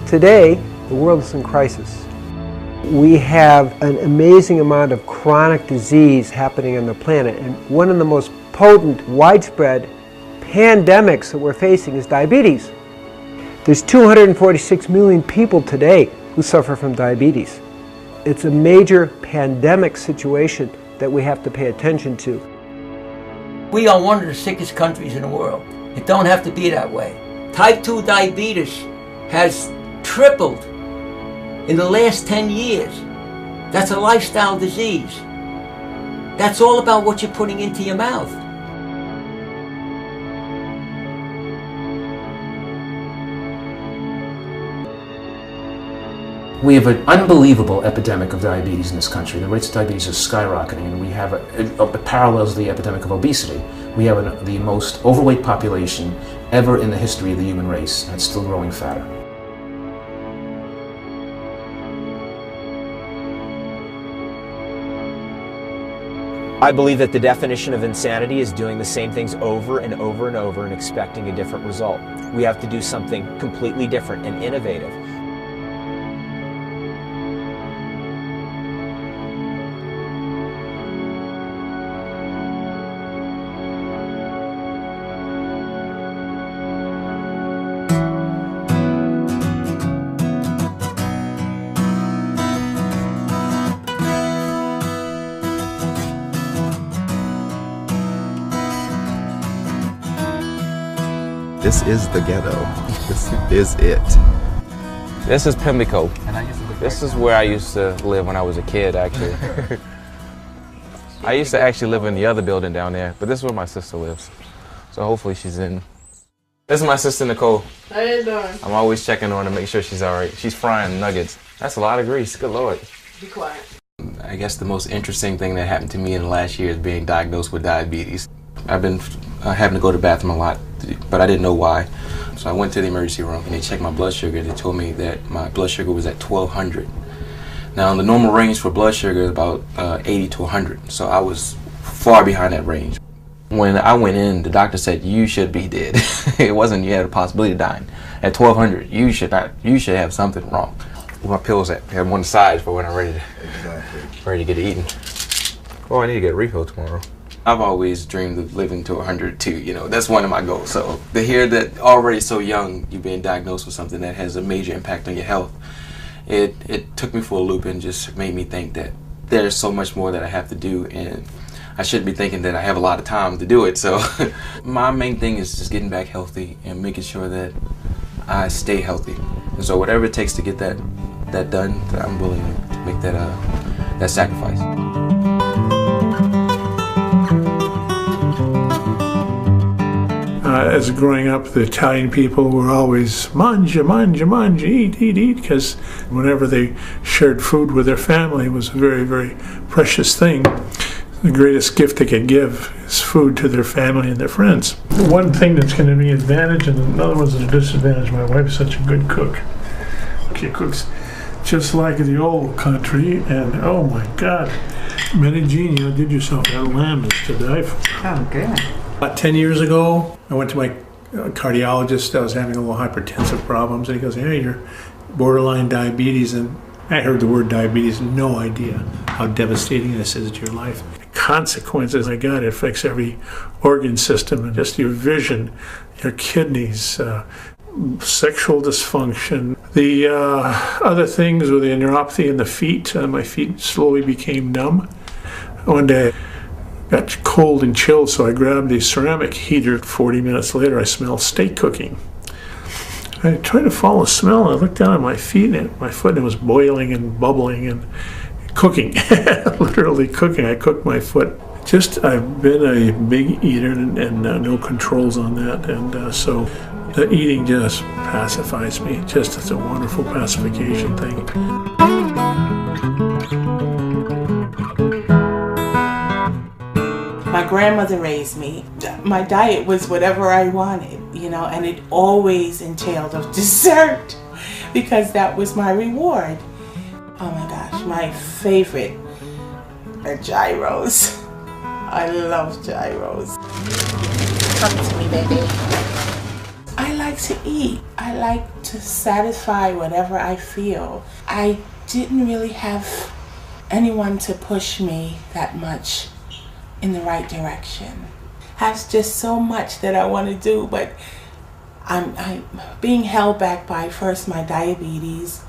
Today, the world is in crisis. We have an amazing amount of chronic disease happening on the planet, and one of the most potent, widespread pandemics that we're facing is diabetes. There's 246 million people today who suffer from diabetes. It's a major pandemic situation that we have to pay attention to. We are one of the sickest countries in the world. It don't have to be that way. Type 2 diabetes has tripled in the last 10 years. That's a lifestyle disease. That's all about what you're putting into your mouth. We have an unbelievable epidemic of diabetes in this country. The rates of diabetes are skyrocketing, and we have it parallels the epidemic of obesity. We have the most overweight population ever in the history of the human race, and it's still growing fatter. I believe that the definition of insanity is doing the same things over and over and over and expecting a different result. We have to do something completely different and innovative. This is the ghetto. This is it. This is Pimlico. This is where I used to live when I was a kid, actually. I used to actually live in the other building down there, but this is where my sister lives. So hopefully she's in. This is my sister Nicole. How you doing? I'm always checking on her to make sure she's all right. She's frying nuggets. That's a lot of grease, good Lord. Be quiet. I guess the most interesting thing that happened to me in the last year is being diagnosed with diabetes. I've been having to go to the bathroom a lot, but I didn't know why. So I went to the emergency room and they checked my blood sugar. They told me that my blood sugar was at 1200. Now the normal range for blood sugar is about 80 to 100. So I was far behind that range. When I went in, the doctor said, you should be dead. It wasn't you had a possibility of dying. At 1200, you should have something wrong. Where my pills at? I have one side for when I'm ready to get eaten. Oh, I need to get a refill tomorrow. I've always dreamed of living to 100 too, you know, that's one of my goals. So to hear that already so young, you're being diagnosed with something that has a major impact on your health, it took me for a loop and just made me think that there's so much more that I have to do, and I shouldn't be thinking that I have a lot of time to do it. So my main thing is just getting back healthy and making sure that I stay healthy. And so whatever it takes to get that done, I'm willing to make that sacrifice. As growing up, the Italian people were always mangia, mangia, mangia, eat, eat, eat, because whenever they shared food with their family, it was a very, very precious thing. The greatest gift they could give is food to their family and their friends. One thing that's going to be an advantage, and another one's a disadvantage. My wife's such a good cook. She cooks just like the old country, and oh my God, Medellin, did yourself that lamb is to die for. Oh, good. About 10 years ago, I went to my cardiologist. I was having a little hypertensive problems, and he goes, hey, you're borderline diabetes. And I heard the word diabetes, no idea how devastating this is to your life. The consequences, my God, it affects every organ system, and just your vision, your kidneys, sexual dysfunction. The other things were the neuropathy in the feet. My feet slowly became numb. One day, got cold and chilled, so I grabbed a ceramic heater. 40 minutes later, I smelled steak cooking. I tried to follow the smell, and I looked down at my feet, and my foot, and it was boiling and bubbling and cooking, literally cooking. I cooked my foot. I've been a big eater and no controls on that, and so the eating just pacifies me. It's a wonderful pacification thing. My grandmother raised me. My diet was whatever I wanted, you know, and it always entailed a dessert because that was my reward. Oh my gosh, my favorite are gyros. I love gyros. Talk to me, baby. I like to eat. I like to satisfy whatever I feel. I didn't really have anyone to push me that much in the right direction. I have just so much that I want to do, but I'm being held back by first my diabetes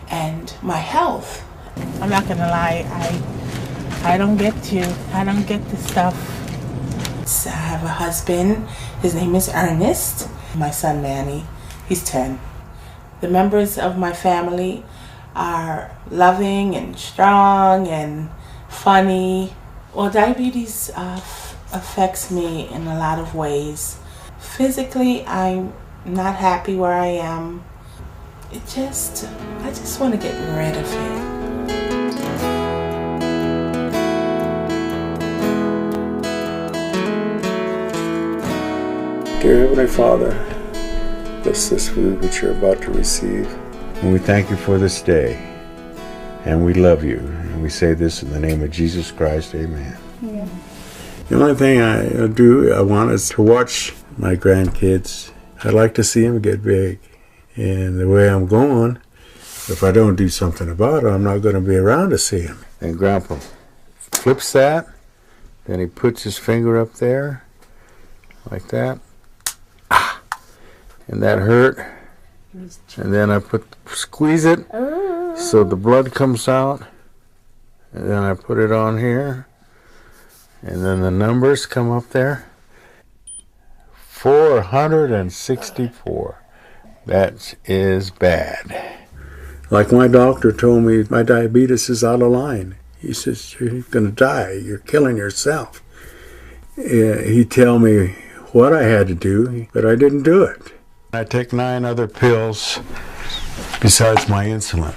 and my health. I'm not gonna lie, I don't get the stuff. I have a husband, his name is Ernest. My son Manny, he's 10. The members of my family are loving and strong and funny. Well, diabetes affects me in a lot of ways. Physically, I'm not happy where I am. I just want to get rid of it. Dear Heavenly Father, bless this food which you're about to receive. And we thank you for this day. And we love you. And we say this in the name of Jesus Christ. Amen. Yeah. The only thing I want is to watch my grandkids. I'd like to see them get big. And the way I'm going, if I don't do something about it, I'm not going to be around to see them. And Grandpa flips that. Then he puts his finger up there. Like that. And that hurt, and then I squeeze it so the blood comes out, and then I put it on here, and then the numbers come up there. 464. That is bad. Like my doctor told me, my diabetes is out of line. He says, you're going to die. You're killing yourself. He'd tell me what I had to do, but I didn't do it. I take 9 other pills besides my insulin.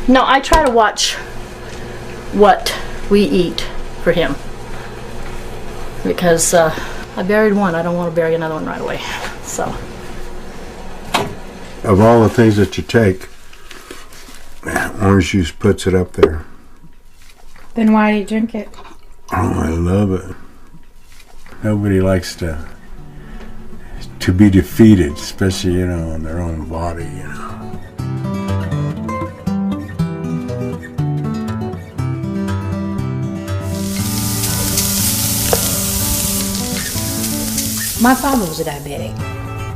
No, I try to watch what we eat for him. Because I buried one, I don't want to bury another one right away. So. Of all the things that you take, orange juice puts it up there. Then why do you drink it? Oh, I love it. Nobody likes to be defeated, especially, in their own body, My father was a diabetic.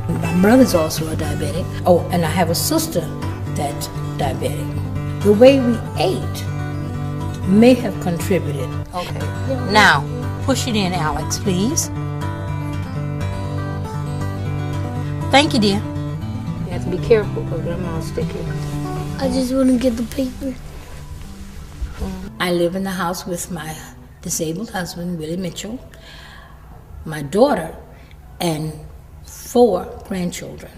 My brother's also a diabetic. Oh, and I have a sister that's diabetic. The way we ate may have contributed. Okay. Now, push it in, Alex, please. Thank you, dear. You have to be careful because Grandma's sticky. I just want to get the paper. I live in the house with my disabled husband, Willie Mitchell, my daughter, and 4 grandchildren.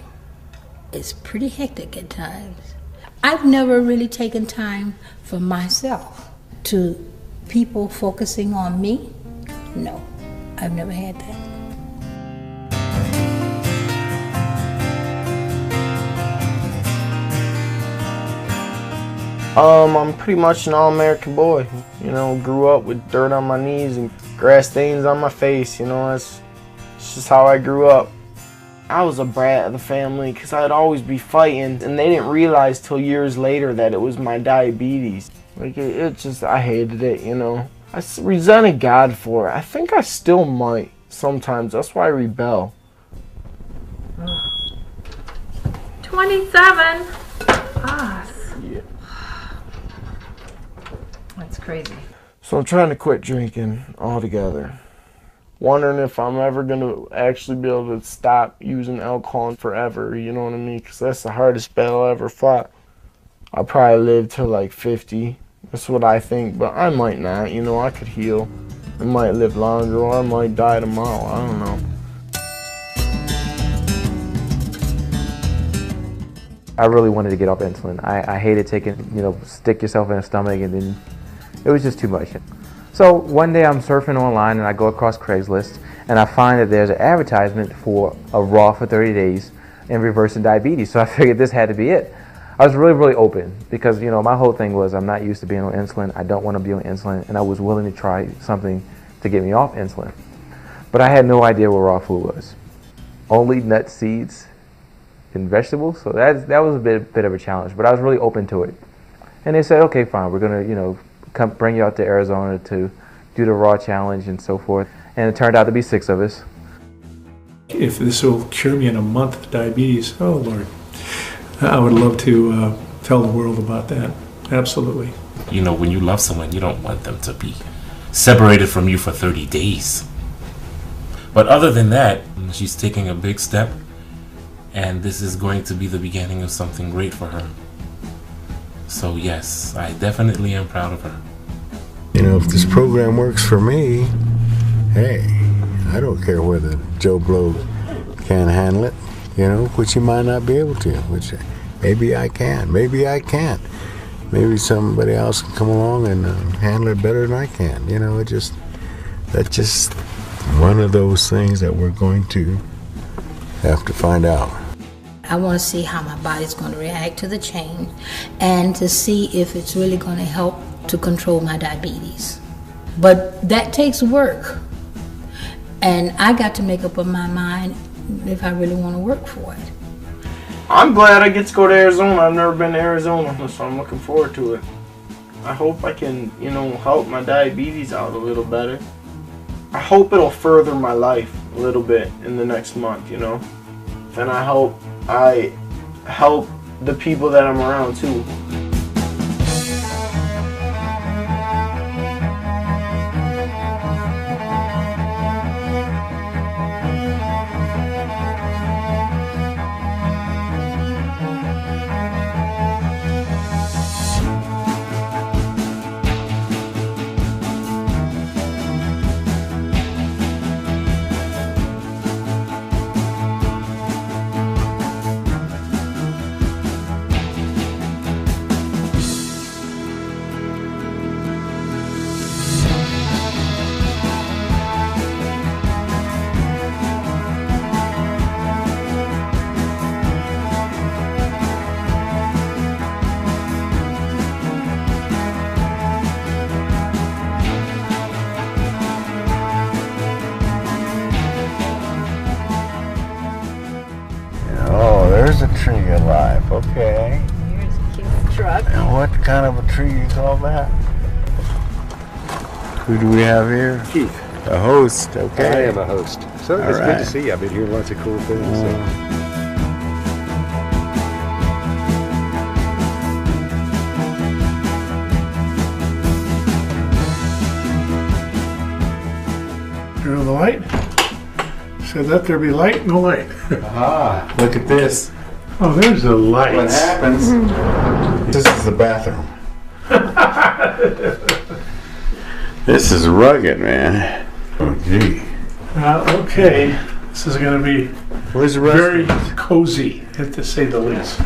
It's pretty hectic at times. I've never really taken time for myself. To people focusing on me, no, I've never had that. I'm pretty much an all-American boy. Grew up with dirt on my knees and grass stains on my face. It's just how I grew up. I was a brat of the family because I'd always be fighting, and they didn't realize till years later that it was my diabetes. I hated it, I resented God for it. I think I still might sometimes. That's why I rebel. 27. Yeah. That's crazy. So I'm trying to quit drinking altogether. Wondering if I'm ever going to actually be able to stop using alcohol forever, you know what I mean? Because that's the hardest battle I ever fought. I'll probably live till like 50. That's what I think, but I might not. I could heal. I might live longer, or I might die tomorrow. I don't know. I really wanted to get off insulin. I hated taking, stick yourself in the stomach, and then it was just too much. So one day I'm surfing online and I go across Craigslist and I find that there's an advertisement for a raw for 30 days and reversing diabetes. So I figured this had to be it. I was really, really open because, my whole thing was I'm not used to being on insulin. I don't want to be on insulin, and I was willing to try something to get me off insulin. But I had no idea what raw food was. Only nut seeds than vegetables. So that was a bit of a challenge, but I was really open to it. And they said, okay, fine, we're gonna come bring you out to Arizona to do the raw challenge and so forth. And it turned out to be 6 of us. If this will cure me in a month of diabetes, oh Lord, I would love to tell the world about that. Absolutely. You know, when you love someone, you don't want them to be separated from you for 30 days. But other than that, she's taking a big step, and this is going to be the beginning of something great for her. So yes, I definitely am proud of her. You know, if this program works for me, hey, I don't care whether Joe Blow can handle it, which he might not be able to, which maybe I can, maybe I can't. Maybe somebody else can come along and handle it better than I can. That's just one of those things that we're going to have to find out. I want to see how my body's going to react to the change and to see if it's really going to help to control my diabetes. But that takes work. And I got to make up my mind if I really want to work for it. I'm glad I get to go to Arizona. I've never been to Arizona, so I'm looking forward to it. I hope I can, help my diabetes out a little better. I hope it'll further my life a little bit in the next month, And I hope I help the people that I'm around too. There's a tree alive, okay. Here's Keith's truck. And what kind of a tree you call that? Who do we have here? Keith. A host, okay. I am a host. So it's good to see you. I've been hearing lots of cool things. Turn on the light. Said let there be light, no light. Aha, look at this. Oh, there's the light. What happens? This is the bathroom. This is rugged, man. Oh, gee. Okay, this is going to be Where's the rest very cozy, to say the least.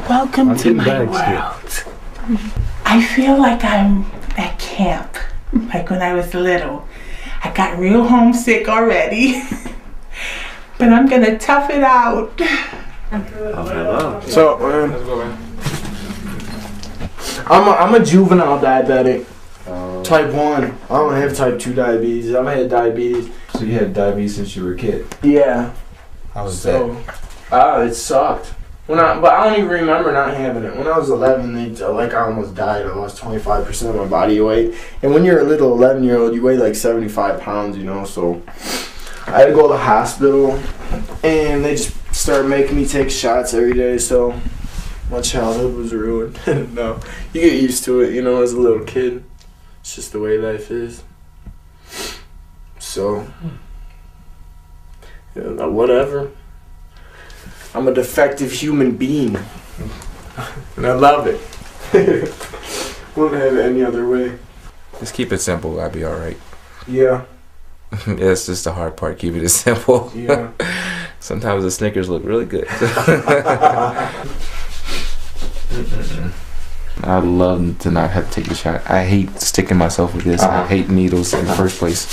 Welcome to my world. I feel like I'm at camp, like when I was little. I got real homesick already, but I'm going to tough it out. So, I'm a juvenile diabetic, type 1. I don't have type 2 diabetes. I've had diabetes. So you had diabetes since you were a kid? Yeah. How was that? It sucked. But I don't even remember not having it. When I was 11, I almost died. I lost 25% of my body weight. And when you're a little 11-year-old, you weigh like 75 pounds, so I had to go to the hospital, and they just started making me take shots every day, so my childhood was ruined. No, you get used to it, as a little kid. It's just the way life is. So, whatever. I'm a defective human being, and I love it. Wouldn't have it any other way. Just keep it simple. I'll be all right. Yeah. That's just the hard part. Keep it simple. Yeah. Sometimes the Snickers look really good. I'd love to not have to take the shot. I hate sticking myself with this. I hate needles in the first place.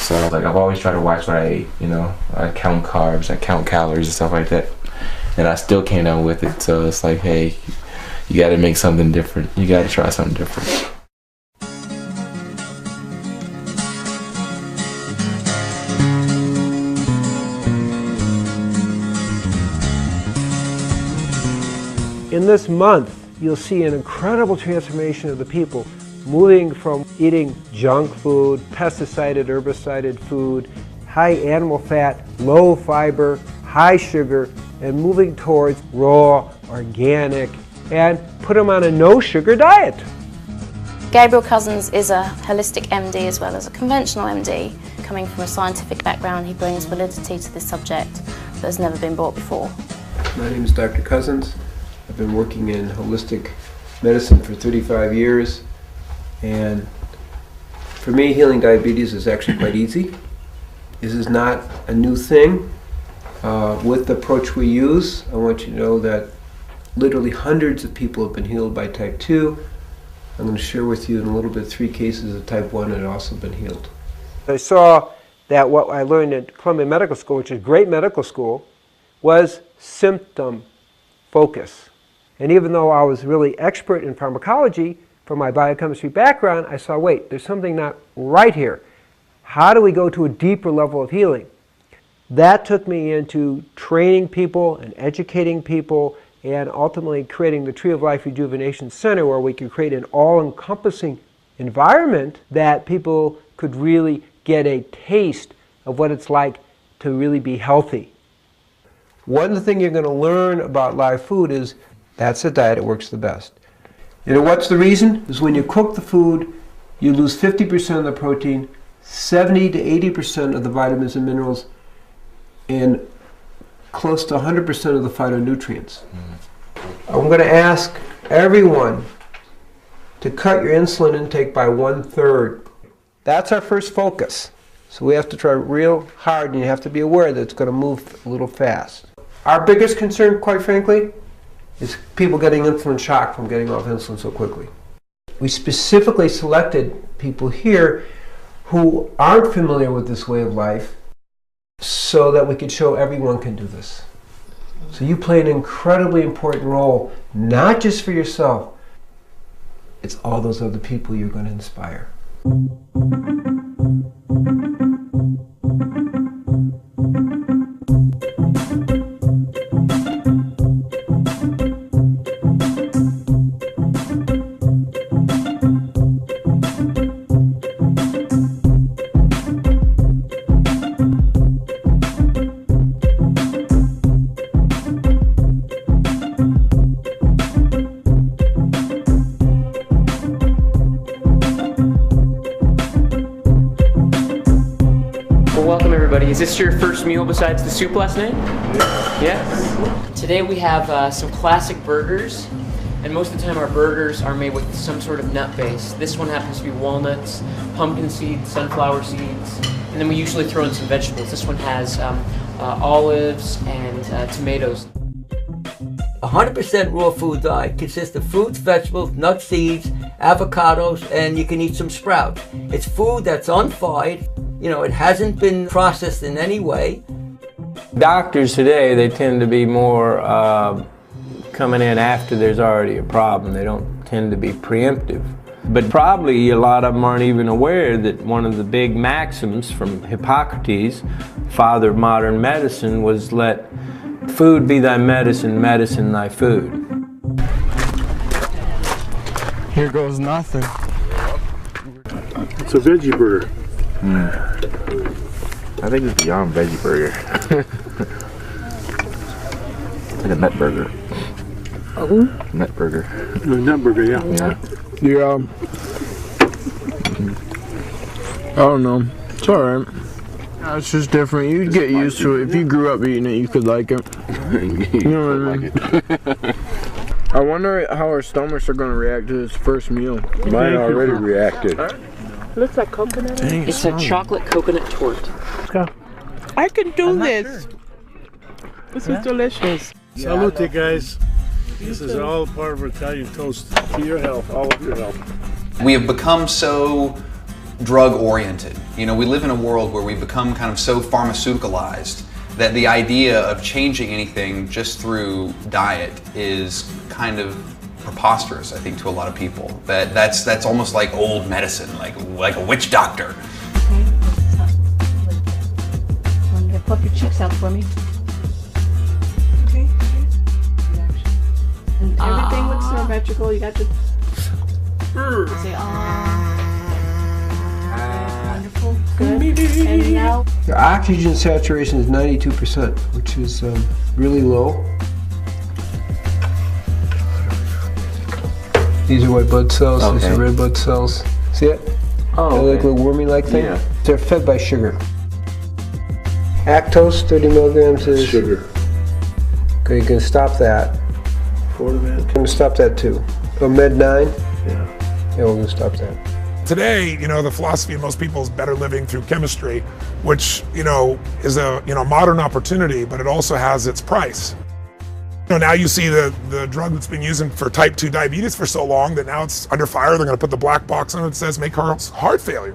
So I've always tried to watch what I ate. I count carbs, I count calories and stuff like that, and I still came down with it. So it's like, hey, you got to make something different. You got to try something different. In this month, you'll see an incredible transformation of the people, moving from eating junk food, pesticided, herbicided food, high animal fat, low fiber, high sugar, and moving towards raw, organic, and put them on a no-sugar diet. Gabriel Cousins is a holistic MD as well as a conventional MD. Coming from a scientific background, he brings validity to this subject that has never been brought before. My name is Dr. Cousins. I've been working in holistic medicine for 35 years, and for me, healing diabetes is actually quite easy. This is not a new thing. With the approach we use, I want you to know that literally hundreds of people have been healed by type 2. I'm going to share with you in a little bit 3 cases of type 1 that have also been healed. I saw that what I learned at Columbia Medical School, which is a great medical school, was symptom focus. And even though I was really expert in pharmacology from my biochemistry background, I saw, wait, there's something not right here. How do we go to a deeper level of healing? That took me into training people and educating people and ultimately creating the Tree of Life Rejuvenation Center, where we could create an all-encompassing environment that people could really get a taste of what it's like to really be healthy. One thing you're going to learn about live food is that's the diet that works the best. You know what's the reason? Is when you cook the food, you lose 50% of the protein, 70 to 80% of the vitamins and minerals, and close to 100% of the phytonutrients. I'm going to ask everyone to cut your insulin intake by 1/3. That's our first focus. So we have to try real hard, and you have to be aware that it's going to move a little fast. Our biggest concern, quite frankly, is people getting insulin shock from getting off insulin so quickly. We specifically selected people here who aren't familiar with this way of life so that we could show everyone can do this. So you play an incredibly important role, not just for yourself, it's all those other people you're going to inspire. Is this your first meal besides the soup last night? Yeah? Today we have some classic burgers, and most of the time our burgers are made with some sort of nut base. This one happens to be walnuts, pumpkin seeds, sunflower seeds, and then we usually throw in some vegetables. This one has olives and tomatoes. 100% raw food diet consists of fruits, vegetables, nuts, seeds, avocados, and you can eat some sprouts. It's food that's unfried. You know, it hasn't been processed in any way. Doctors today, they tend to be more coming in after there's already a problem. They don't tend to be preemptive. But probably a lot of them aren't even aware that one of the big maxims from Hippocrates, father of modern medicine, was let food be thy medicine, medicine thy food. Here goes nothing. It's a veggie burger. I think it's beyond veggie burger. Like a nut burger. Nut burger. Nut burger, yeah. Yeah. I don't know. It's alright. It's just different. You'd get used to it. If you grew up eating it, you could like it. You know what I mean? I wonder how our stomachs are going to react to this first meal. Mine already reacted. Looks like coconut. Dang, it's a chocolate coconut torte. Let's go. I can do this. Sure. This is delicious. Salute, guys. This is all part of Italian toast. To your health, all of your health. We have become so drug-oriented. You know, we live in a world where we've become kind of so pharmaceuticalized that the idea of changing anything just through diet is kind of preposterous, I think, to a lot of people. That's almost like old medicine, like a witch doctor. Want to puff your cheeks out for me? Okay. And everything looks symmetrical. You got the say, wonderful, good. And now Your oxygen saturation is 92%, which is really low. These are white blood cells, these are red blood cells. See it? Oh, They're like little wormy-like thing? Yeah. They're fed by sugar. Actose, 30 milligrams is... Sugar. Okay, you can stop that. Fortimed. I'm going to stop that too. Oh, Med 9? Yeah. Yeah, we're going to stop that. Today, the philosophy of most people is better living through chemistry, which, is a, modern opportunity, but it also has its price. Now you see the drug that's been used for type 2 diabetes for so long that now it's under fire. They're going to put the black box on it that says may cause heart failure.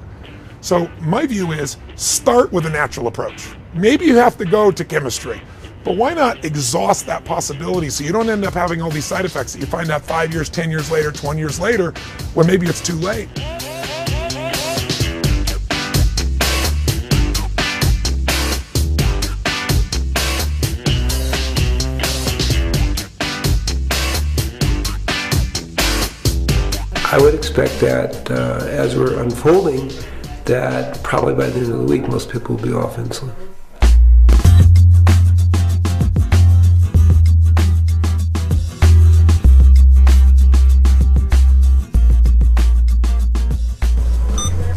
So my view is start with a natural approach. Maybe you have to go to chemistry, but why not exhaust that possibility so you don't end up having all these side effects that you find out 5 years, 10 years later, 20 years later, when maybe it's too late. I would expect that as we're unfolding, that probably by the end of the week, most people will be off insulin.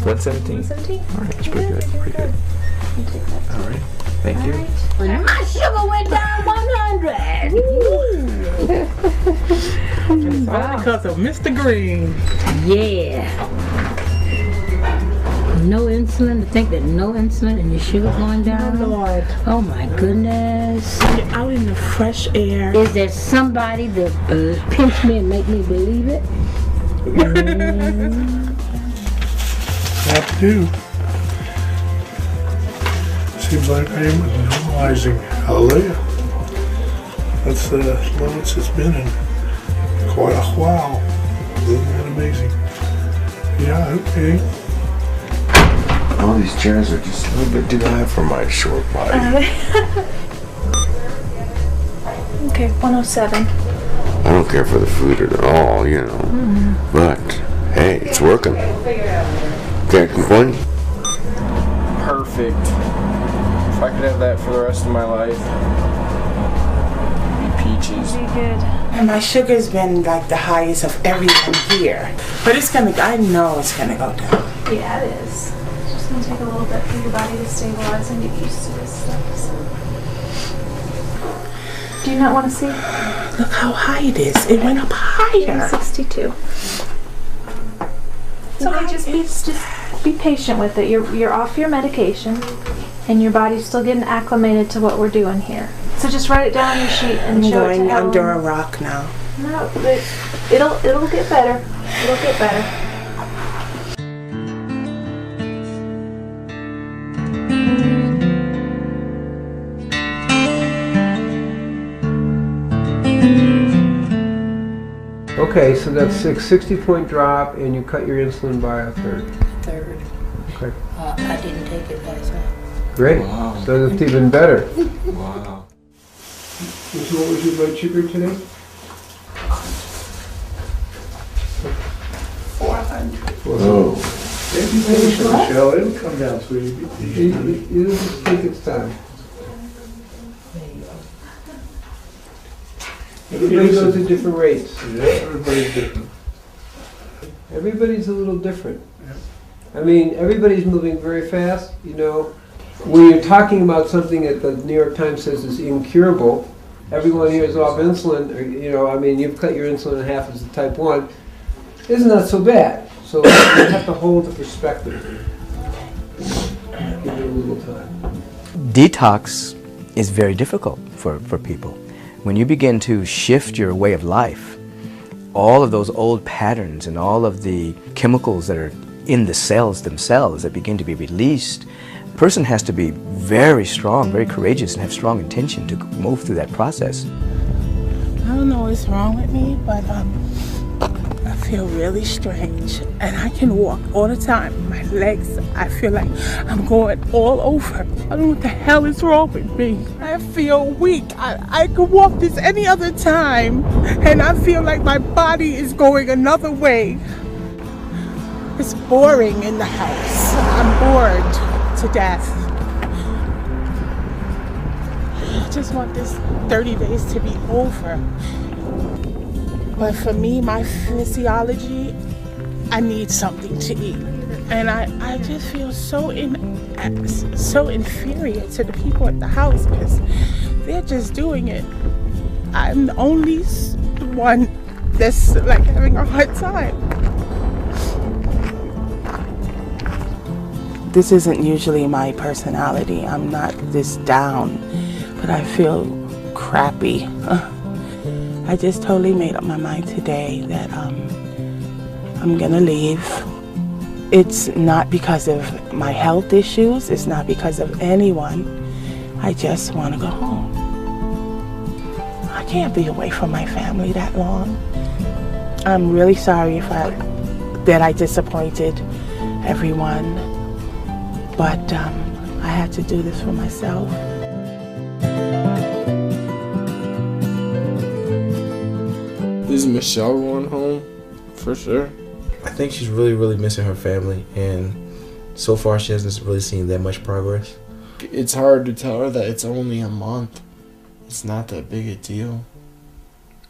$117. All right, that's pretty good. Pretty good. All right, thank you. My sugar went down 100. it's all because of Mr. Green. Yeah. No insulin, to think that no insulin and your sugar going down. Oh, Lord. Oh my goodness. You're out in the fresh air. Is there somebody that pinch me and make me believe it? Have to do. Seems like I am normalizing. Hallelujah. That's the lowest it's been in quite a while. Isn't that amazing? Yeah, okay. All these chairs are just a little bit too high for my short body. Okay, 107. I don't care for the food at all, But, hey, it's working. Can't complain. Perfect. If I could have that for the rest of my life, it'd be peaches. Be good. And my sugar's been like the highest of everyone here. But I know it's gonna go down. Yeah, it is. It's just gonna take a little bit for your body to stabilize and get used to this stuff. So. Do you not want to see? Look how high it is. It went up higher. 62. So just be patient with it. You're off your medication, and your body's still getting acclimated to what we're doing here. So just write it down on your sheet and I'm show it to going Ellen. under a rock now. No, it'll get better. It'll get better. Okay, so that's 60-point drop, and you cut your insulin by a third. Third. Okay. I didn't take it last night. Great. Wow. So that's even better. Wow. So what was your blood sugar today? 400. Oh. Be patient, Michelle. It'll come down, sweetie. It'll just take its time. Everybody goes at different rates. Yeah, everybody's different. Everybody's a little different. I mean, everybody's moving very fast, When you're talking about something that the New York Times says is incurable, everyone here is off insulin, you've cut your insulin in half as a type 1. It's not so bad. So you have to hold the perspective. Give it a little time. Detox is very difficult for people. When you begin to shift your way of life, all of those old patterns and all of the chemicals that are in the cells themselves that begin to be released, a person has to be very strong, very courageous, and have strong intention to move through that process. I don't know what's wrong with me, but I feel really strange, and I can walk all the time. My legs, I feel like I'm going all over. don't know what the hell is wrong with me. I feel weak. I could walk this any other time, and I feel like my body is going another way. It's boring in the house. I'm bored to death. I just want this 30 days to be over. But for me, my physiology, I need something to eat. And I just feel so inferior to the people at the house because they're just doing it. I'm the only one that's like having a hard time. This isn't usually my personality. I'm not this down, but I feel crappy. I just totally made up my mind today that I'm gonna leave. It's not because of my health issues. It's not because of anyone. I just want to go home. I can't be away from my family that long. I'm really sorry that I disappointed everyone, but I had to do this for myself. Is Michelle going home? For sure. I think she's really missing her family, and so far she hasn't really seen that much progress. It's hard to tell her that it's only a month. It's not that big a deal.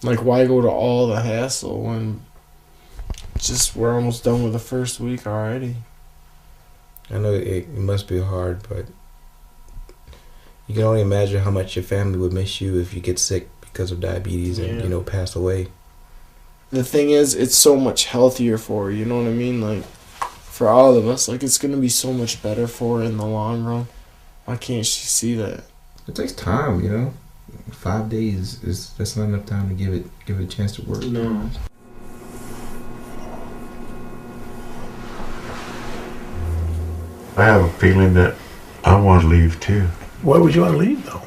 Like, why go to all the hassle when we're almost done with the first week already? I know it must be hard, but you can only imagine how much your family would miss you if you get sick because of diabetes and, pass away. The thing is, it's so much healthier for her, you know what I mean? Like, for all of us, like, it's going to be so much better for her in the long run. Why can't she see that? It takes time, 5 days that's not enough time to give it a chance to work. No. I have a feeling that I want to leave too. Why would you want to leave though?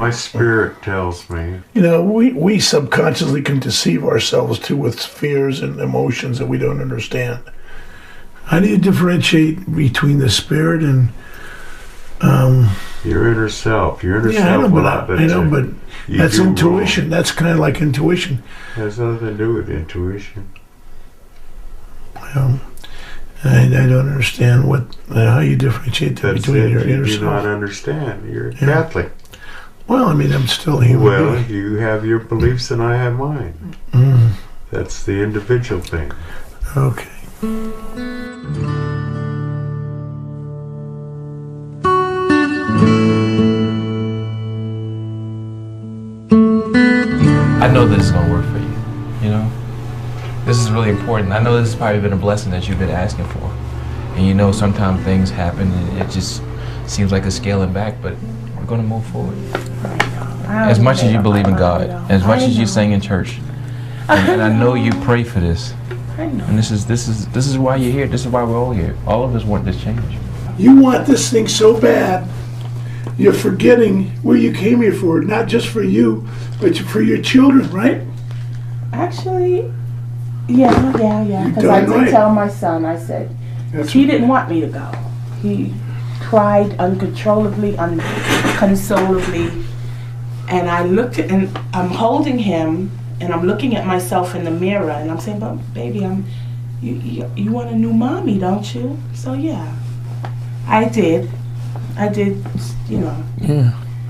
My spirit tells me. We subconsciously can deceive ourselves too with fears and emotions that we don't understand. How do you differentiate between the spirit and your inner self? Your inner yeah, self. I know, but that's intuition. Wrong. That's kind of like intuition. It has nothing to do with intuition. Well, I don't understand how you differentiate between your inner self. You do not understand. You're Catholic. Well, I'm still human. Well, you have your beliefs and I have mine. That's the individual thing. Okay. I know this is going to work for you, This is really important. I know this has probably been a blessing that you've been asking for. And sometimes things happen and it just seems like a scaling back, but we're going to move forward. As much as you believe in God, as much as you sing in church, and I know you pray for this. I know. And this is why you're here. This is why we're all here. All of us want this change. You want this thing so bad, you're forgetting what you came here for. Not just for you, but for your children, right? Actually, yeah. Because I did tell my son. I said he didn't want me to go. He cried uncontrollably, unconsolably. And I looked at, and I'm holding him, and I'm looking at myself in the mirror, and I'm saying, "But baby, you want a new mommy, don't you?" So yeah, I did, Yeah.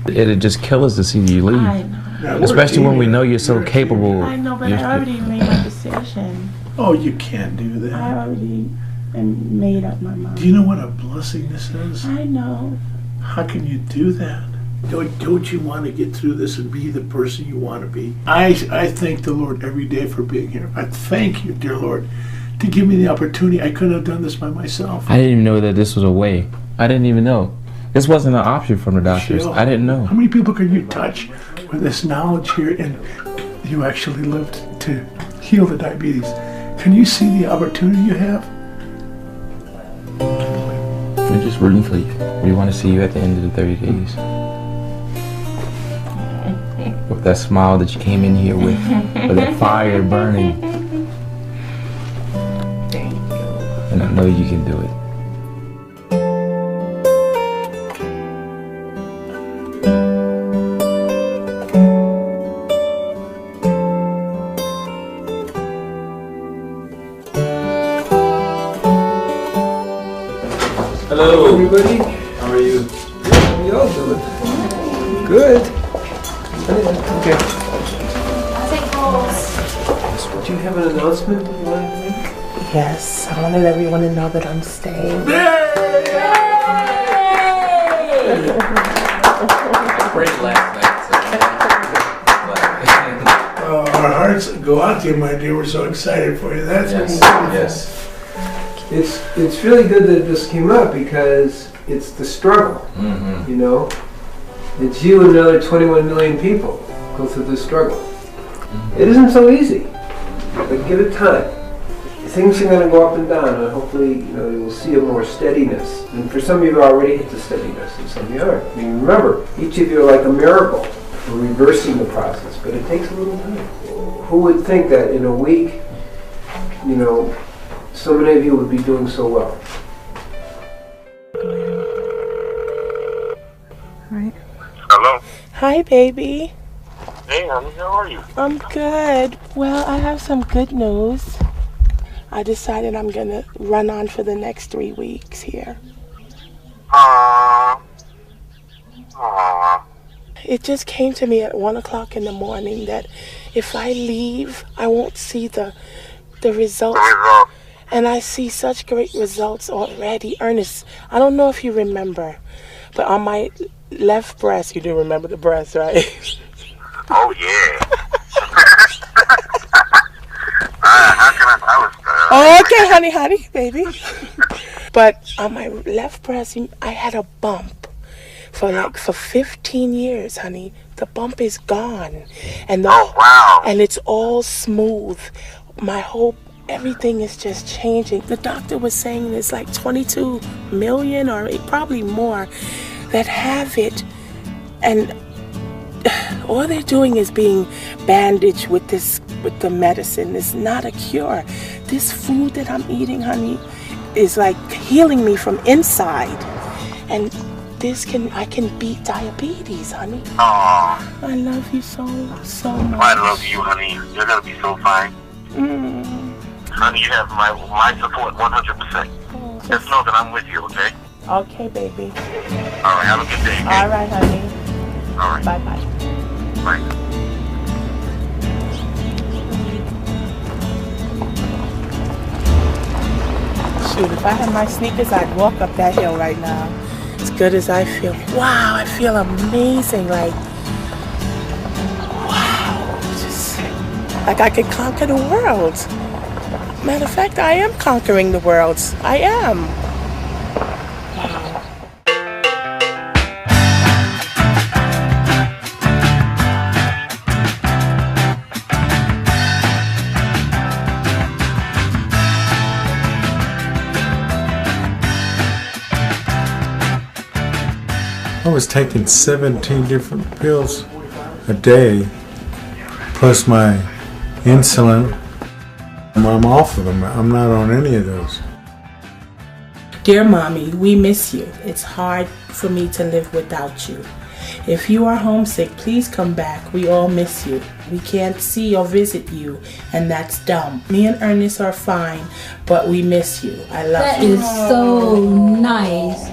It'd just kill us to see you leave. I know. Especially when we know you're so capable. I know, but I already made my decision. Oh, you can't do that. I already made up my mind. Do you know what a blessing this is? I know. How can you do that? Don't you want to get through this and be the person you want to be? I thank the Lord every day for being here. I thank you, dear Lord, to give me the opportunity. I couldn't have done this by myself. I didn't even know that this was a way. I didn't even know. This wasn't an option from the doctors. I didn't know. How many people can you touch with this knowledge here and you actually lived to heal the diabetes? Can you see the opportunity you have? We're just rooting for you. We want to see you at the end of the 30 days. With that smile that you came in here with that fire burning. Thank you. And I know you can do it. Hello, everybody. How are you? How y'all doing? Good. Okay. Take calls. Do you have an announcement you want to make? Yes, I wanted everyone to know that I'm staying. Great last night. Our hearts go out to you, my dear. We're so excited for you. That's yes. It's really good that this came up because it's the struggle. You know, it's you and another 21 million people go through this struggle. It isn't so easy, but give it time. Things are going to go up and down, and hopefully, you know, you will see a more steadiness. And for some of you already hit the steadiness, and some of you aren't. I mean, remember, each of you are like a miracle for reversing the process, but it takes a little time. Who would think that in a week, you know, so many of you would be doing so well? Right. Hello. Hi, baby. Hey, honey, how are you? I'm good. Well, I have some good news. I decided I'm going to run on for the next 3 weeks here. It just came to me at 1 o'clock in the morning that if I leave, I won't see the results. And I see such great results already. Ernest, I don't know if you remember, but on my left breast, you do remember the breast, right? Oh, yeah. Okay, honey, baby. But on my left breast, I had a bump for 15 years, honey. The bump is gone, and and it's all smooth. Everything is just changing. The doctor was saying there's like 22 million or probably more that have it, and all they're doing is being bandaged with the medicine. It's not a cure. This food that I'm eating, honey, is like healing me from inside. And I can beat diabetes, honey. Aw. I love you so much. I love you, honey. You're going to be so fine. Honey, you have my support 100%. Just know that I'm with you, okay? Okay, baby. All right, have a good day, okay? All right, honey. All right. Bye-bye. Bye. Shoot, if I had my sneakers, I'd walk up that hill right now. As good as I feel. Wow, I feel amazing. Like, wow. Just like I could conquer the world. Matter of fact, I am conquering the world. I am. I was taking 17 different pills a day, plus my insulin. I'm off of them. I'm not on any of those. Dear Mommy, we miss you. It's hard for me to live without you. If you are homesick, please come back. We all miss you. We can't see or visit you, and that's dumb. Me and Ernest are fine, but we miss you. I love you. That is so nice.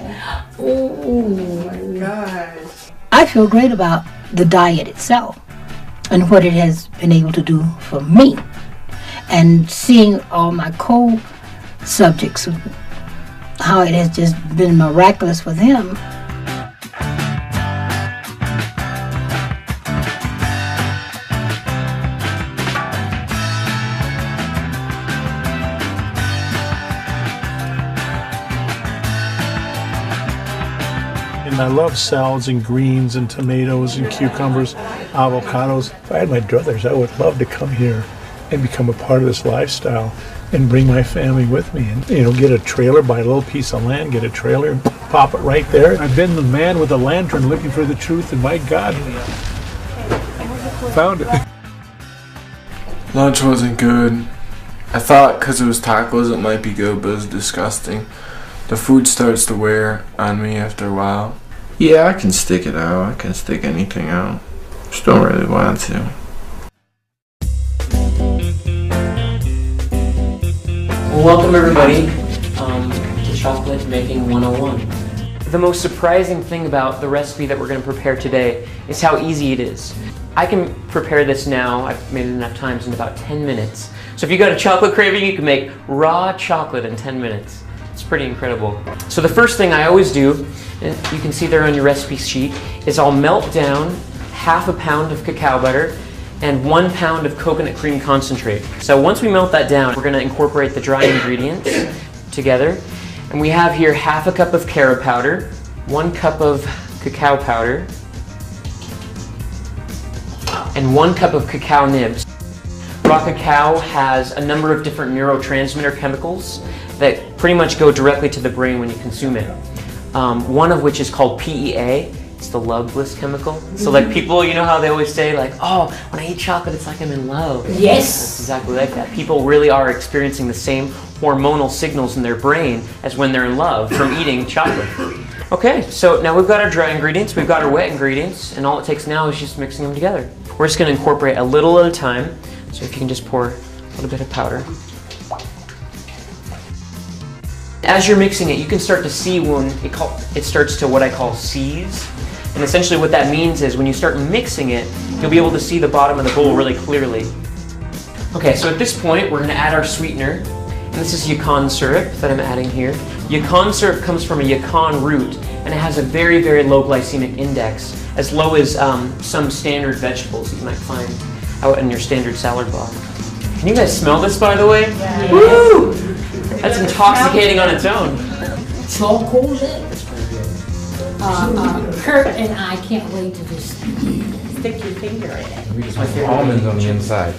Oh my gosh. I feel great about the diet itself and what it has been able to do for me. And seeing all my co-subjects, how it has just been miraculous for them. And I love salads and greens and tomatoes and cucumbers, avocados. If I had my druthers, I would love to come here and become a part of this lifestyle and bring my family with me and, you know, get a trailer, buy a little piece of land, get a trailer and pop it right there. I've been the man with a lantern looking for the truth, and my God, found it. Lunch wasn't good. I thought because it was tacos it might be good, but it was disgusting. The food starts to wear on me after a while. Yeah, I can stick it out. I can stick anything out. Just don't really want to. Well, welcome everybody to Chocolate Making 101. The most surprising thing about the recipe that we're going to prepare today is how easy it is. I can prepare this now, I've made it enough times, in about 10 minutes. So if you got a chocolate craving, you can make raw chocolate in 10 minutes. It's pretty incredible. So the first thing I always do, and you can see there on your recipe sheet, is I'll melt down half a pound of cacao butter and 1 pound of coconut cream concentrate. So once we melt that down, we're going to incorporate the dry ingredients together. And we have here half a cup of carob powder, 1 cup of cacao powder, and 1 cup of cacao nibs. Raw cacao has a number of different neurotransmitter chemicals that pretty much go directly to the brain when you consume it. One of which is called PEA. It's the love bliss chemical. So like people, you know how they always say like, oh, when I eat chocolate, it's like I'm in love. Yes. It's exactly like that. People really are experiencing the same hormonal signals in their brain as when they're in love from eating chocolate. Okay, so now we've got our dry ingredients, we've got our wet ingredients, and all it takes now is just mixing them together. We're just going to incorporate a little at a time. So if you can just pour a little bit of powder. As you're mixing it, you can start to see when it starts to what I call seize. And essentially what that means is when you start mixing it, you'll be able to see the bottom of the bowl really clearly. Okay, so at this point, we're going to add our sweetener. And this is yacon syrup that I'm adding here. Yacon syrup comes from a yacon root, and it has a very, very low glycemic index, as low as some standard vegetables that you might find out in your standard salad bar. Can you guys smell this, by the way? Yeah. Woo! That's intoxicating on its own. Chocolate. Kurt and I can't wait to just Stick your finger in it. We just put almonds on the inside.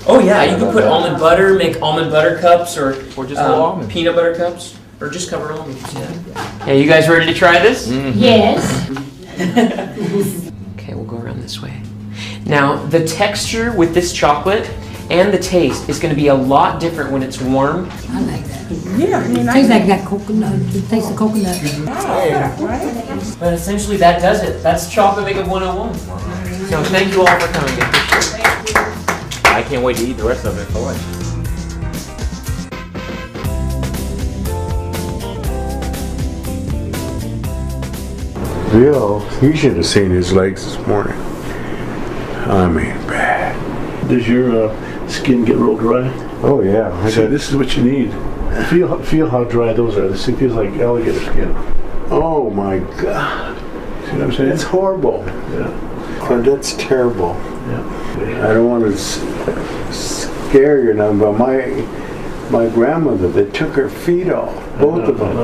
Oh yeah, you can put almond butter, make almond butter cups, or just almonds. Peanut butter cups, or just cover almonds. Yeah. Okay, you guys ready to try this? Mm-hmm. Yes. Okay, we'll go around this way. Now, the texture with this chocolate and the taste is going to be a lot different when it's warm. I like that. Yeah, I mean, It tastes like that coconut. It tastes of coconut. Right? But essentially that does it. That's Chocolate Making 101. So thank you all for coming. I appreciate it. I can't wait to eat the rest of it for lunch. Bill, you should have seen his legs this morning. I mean, bad. Does your skin get real dry? Oh yeah. See, this is what you need. Feel how dry those are. This feels like alligator skin. Oh my God. See what I'm saying? It's horrible. Yeah. Oh, that's terrible. Yeah. I don't want to scare you now, but my grandmother, they took her feet off, both of them.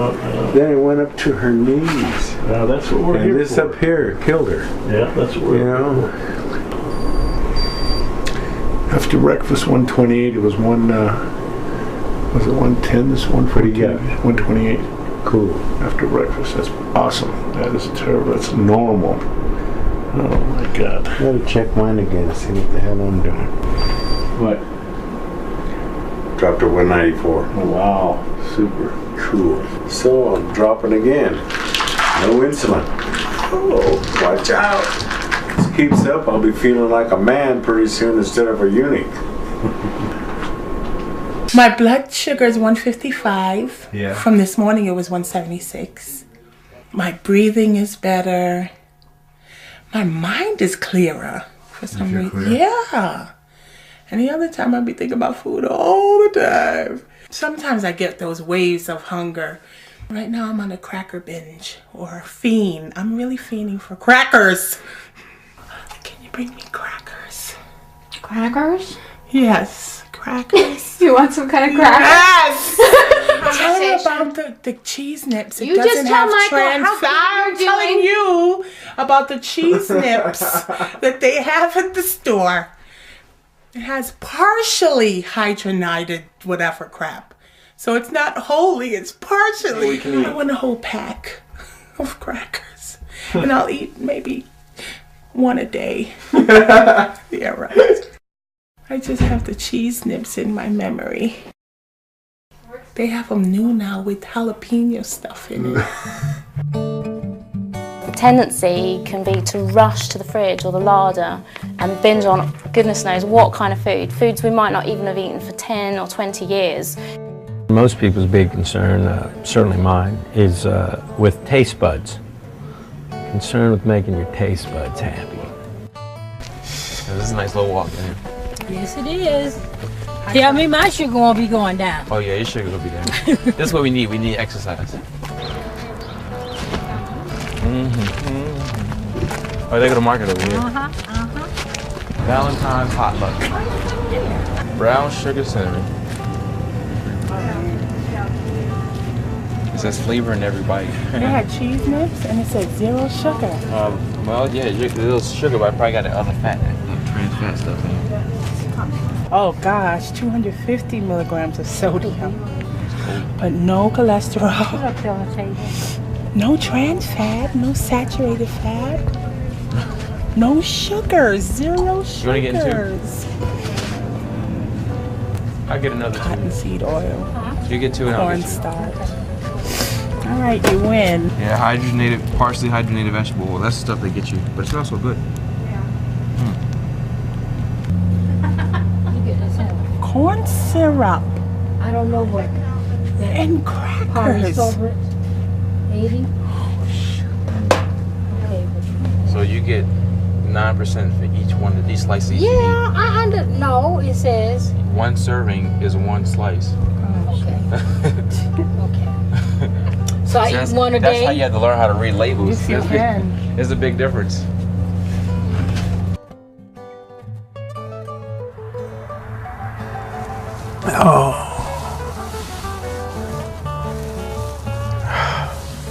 Then it went up to her knees. Now that's what we're here and this for. up here killed her. Yeah, that's what we're you know. After breakfast, 128. It was was it 110? This one pretty good. 128. Cool. After breakfast, that's awesome. That is terrible. That's normal. Oh my God. I gotta check mine again, see what the hell I'm doing. What? Dropped to 194. Oh, wow. Super. Cool. So I'm dropping again. No insulin. Oh, watch out. This keeps up, I'll be feeling like a man pretty soon instead of a eunuch. My blood sugar is 155. Yeah. From this morning, it was 176. My breathing is better. My mind is clearer for some reason. Yeah. Any other time I'd be thinking about food all the time. Sometimes I get those waves of hunger. Right now I'm on a cracker binge or a fiend. I'm really fiending for crackers. Can you bring me crackers? Crackers? Yes, crackers. You want some kind of crackers? Yes! Tell her about the cheese nips. It You just doesn't tell have Michael trans how good I'm you're telling doing. you about the cheese nips that they have at the store. It has partially hydrogenated whatever crap. So it's not wholly, it's partially. I want a whole pack of crackers. And I'll eat maybe one a day. Yeah, right. I just have the cheese nips in my memory. They have them new now with jalapeno stuff in it. The tendency can be to rush to the fridge or the larder and binge on goodness knows what kind of food. Foods we might not even have eaten for 10 or 20 years. Most people's big concern, certainly mine, is with taste buds. Concerned with making your taste buds happy. This is a nice little walk in here. Yes, it is. Tell me my sugar won't be going down. Oh yeah, your sugar will be down. This is what we need. We need exercise. Oh, they go to market over here. Valentine's potluck. Brown sugar cinnamon. It says flavor in every bite. They had cheese nips and it said 0 sugar. Well, yeah, there's sugar, but I probably got the other fat, trans fat stuff in here. Oh gosh, 250 milligrams of sodium. But no cholesterol. Put up there on the table. No trans fat, no saturated fat. No sugars, 0 sugars. You want to get into? I'll get another cottonseed oil. You get 2 and I'll get 2. Cornstarch. All right, you win. Yeah, hydrogenated, partially hydrogenated vegetable oil. That's the stuff they get you, but it's also good. Corn syrup. I don't know what. And crackers. 80. Okay. So you get 9% for each one of these slices. Yeah, no, it says. 1 serving is 1 slice. Okay. Okay. So I eat one a day? That's how you have to learn how to read labels. Yes, you can. There's a big difference.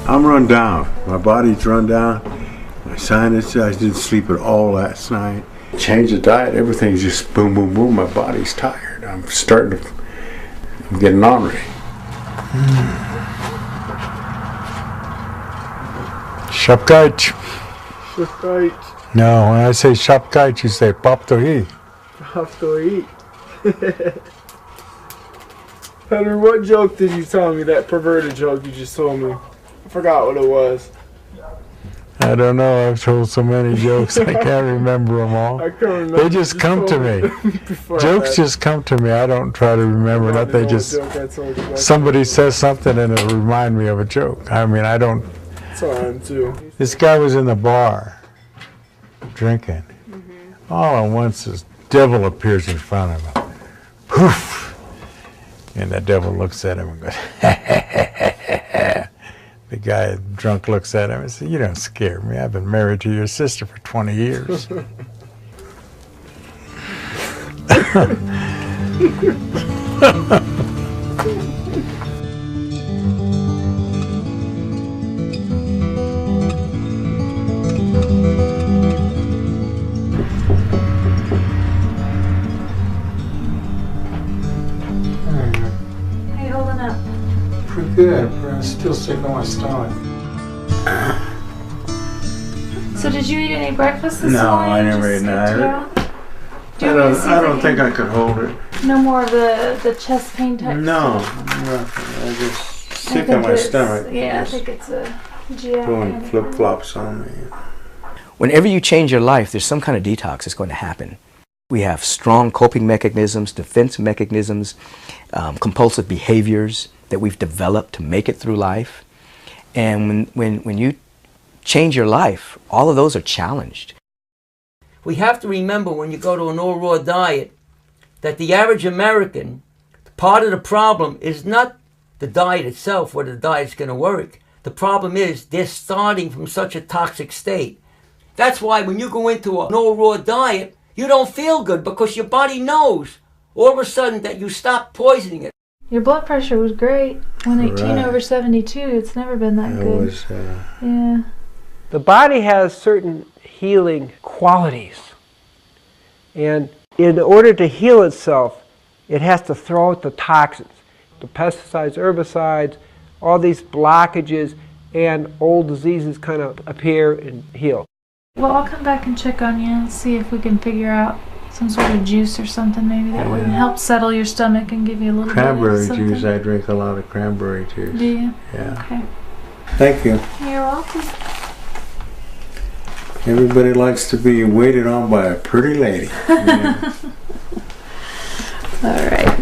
I'm run down. My body's run down. My sinus, I didn't sleep at all last night. Change the diet, everything's just boom, boom, boom. My body's tired. I'm getting ornery. Shapkait. Shapkait. No, when I say shapkait, you say paptohi. Paptohi. Henry, what joke did you tell me? That perverted joke you just told me. I forgot what it was. I don't know. I've told so many jokes. I can't remember them all. I can't remember. They just come to me. Jokes just come to me. I don't try to remember that. They just somebody says something and it'll remind me of a joke. I mean, I don't. That's how I am too. This guy was in the bar drinking. All at once, this devil appears in front of him. Poof! And the devil looks at him and goes, The guy drunk looks at him and says, "You don't scare me. I've been married to your sister for 20 years. How you holding up? Pretty good, but I'm still sick on my stomach. So did you eat any breakfast this No, morning? I never ate Yeah. I don't think I could hold it. No more of the chest pain type No, stuff? nothing. I'm just I sick think on my it's- stomach. Yeah, I Just think it's a GI. doing kind of flip-flops on me. Whenever you change your life, there's some kind of detox that's going to happen. We have strong coping mechanisms, defense mechanisms, compulsive behaviors that we've developed to make it through life. And when you change your life, all of those are challenged. We have to remember when you go to an all-raw diet that the average American, part of the problem is not the diet itself, whether the diet's going to work. The problem is they're starting from such a toxic state. That's why when you go into an all-raw diet, you don't feel good because your body knows all of a sudden that you stop poisoning it. Your blood pressure was great. 118 Right. over 72. It's never been that It good. was, yeah. The body has certain healing qualities. And in order to heal itself, it has to throw out the toxins, the pesticides, herbicides, all these blockages, and old diseases kind of appear and heal. Well, I'll come back and check on you and see if we can figure out some sort of juice or something maybe that would help settle your stomach and give you a little Cranberry bit of something. juice, I drink a lot of cranberry juice. Do you? Yeah. Okay. Thank you. You're welcome. Everybody likes to be waited on by a pretty lady. Yeah. All right.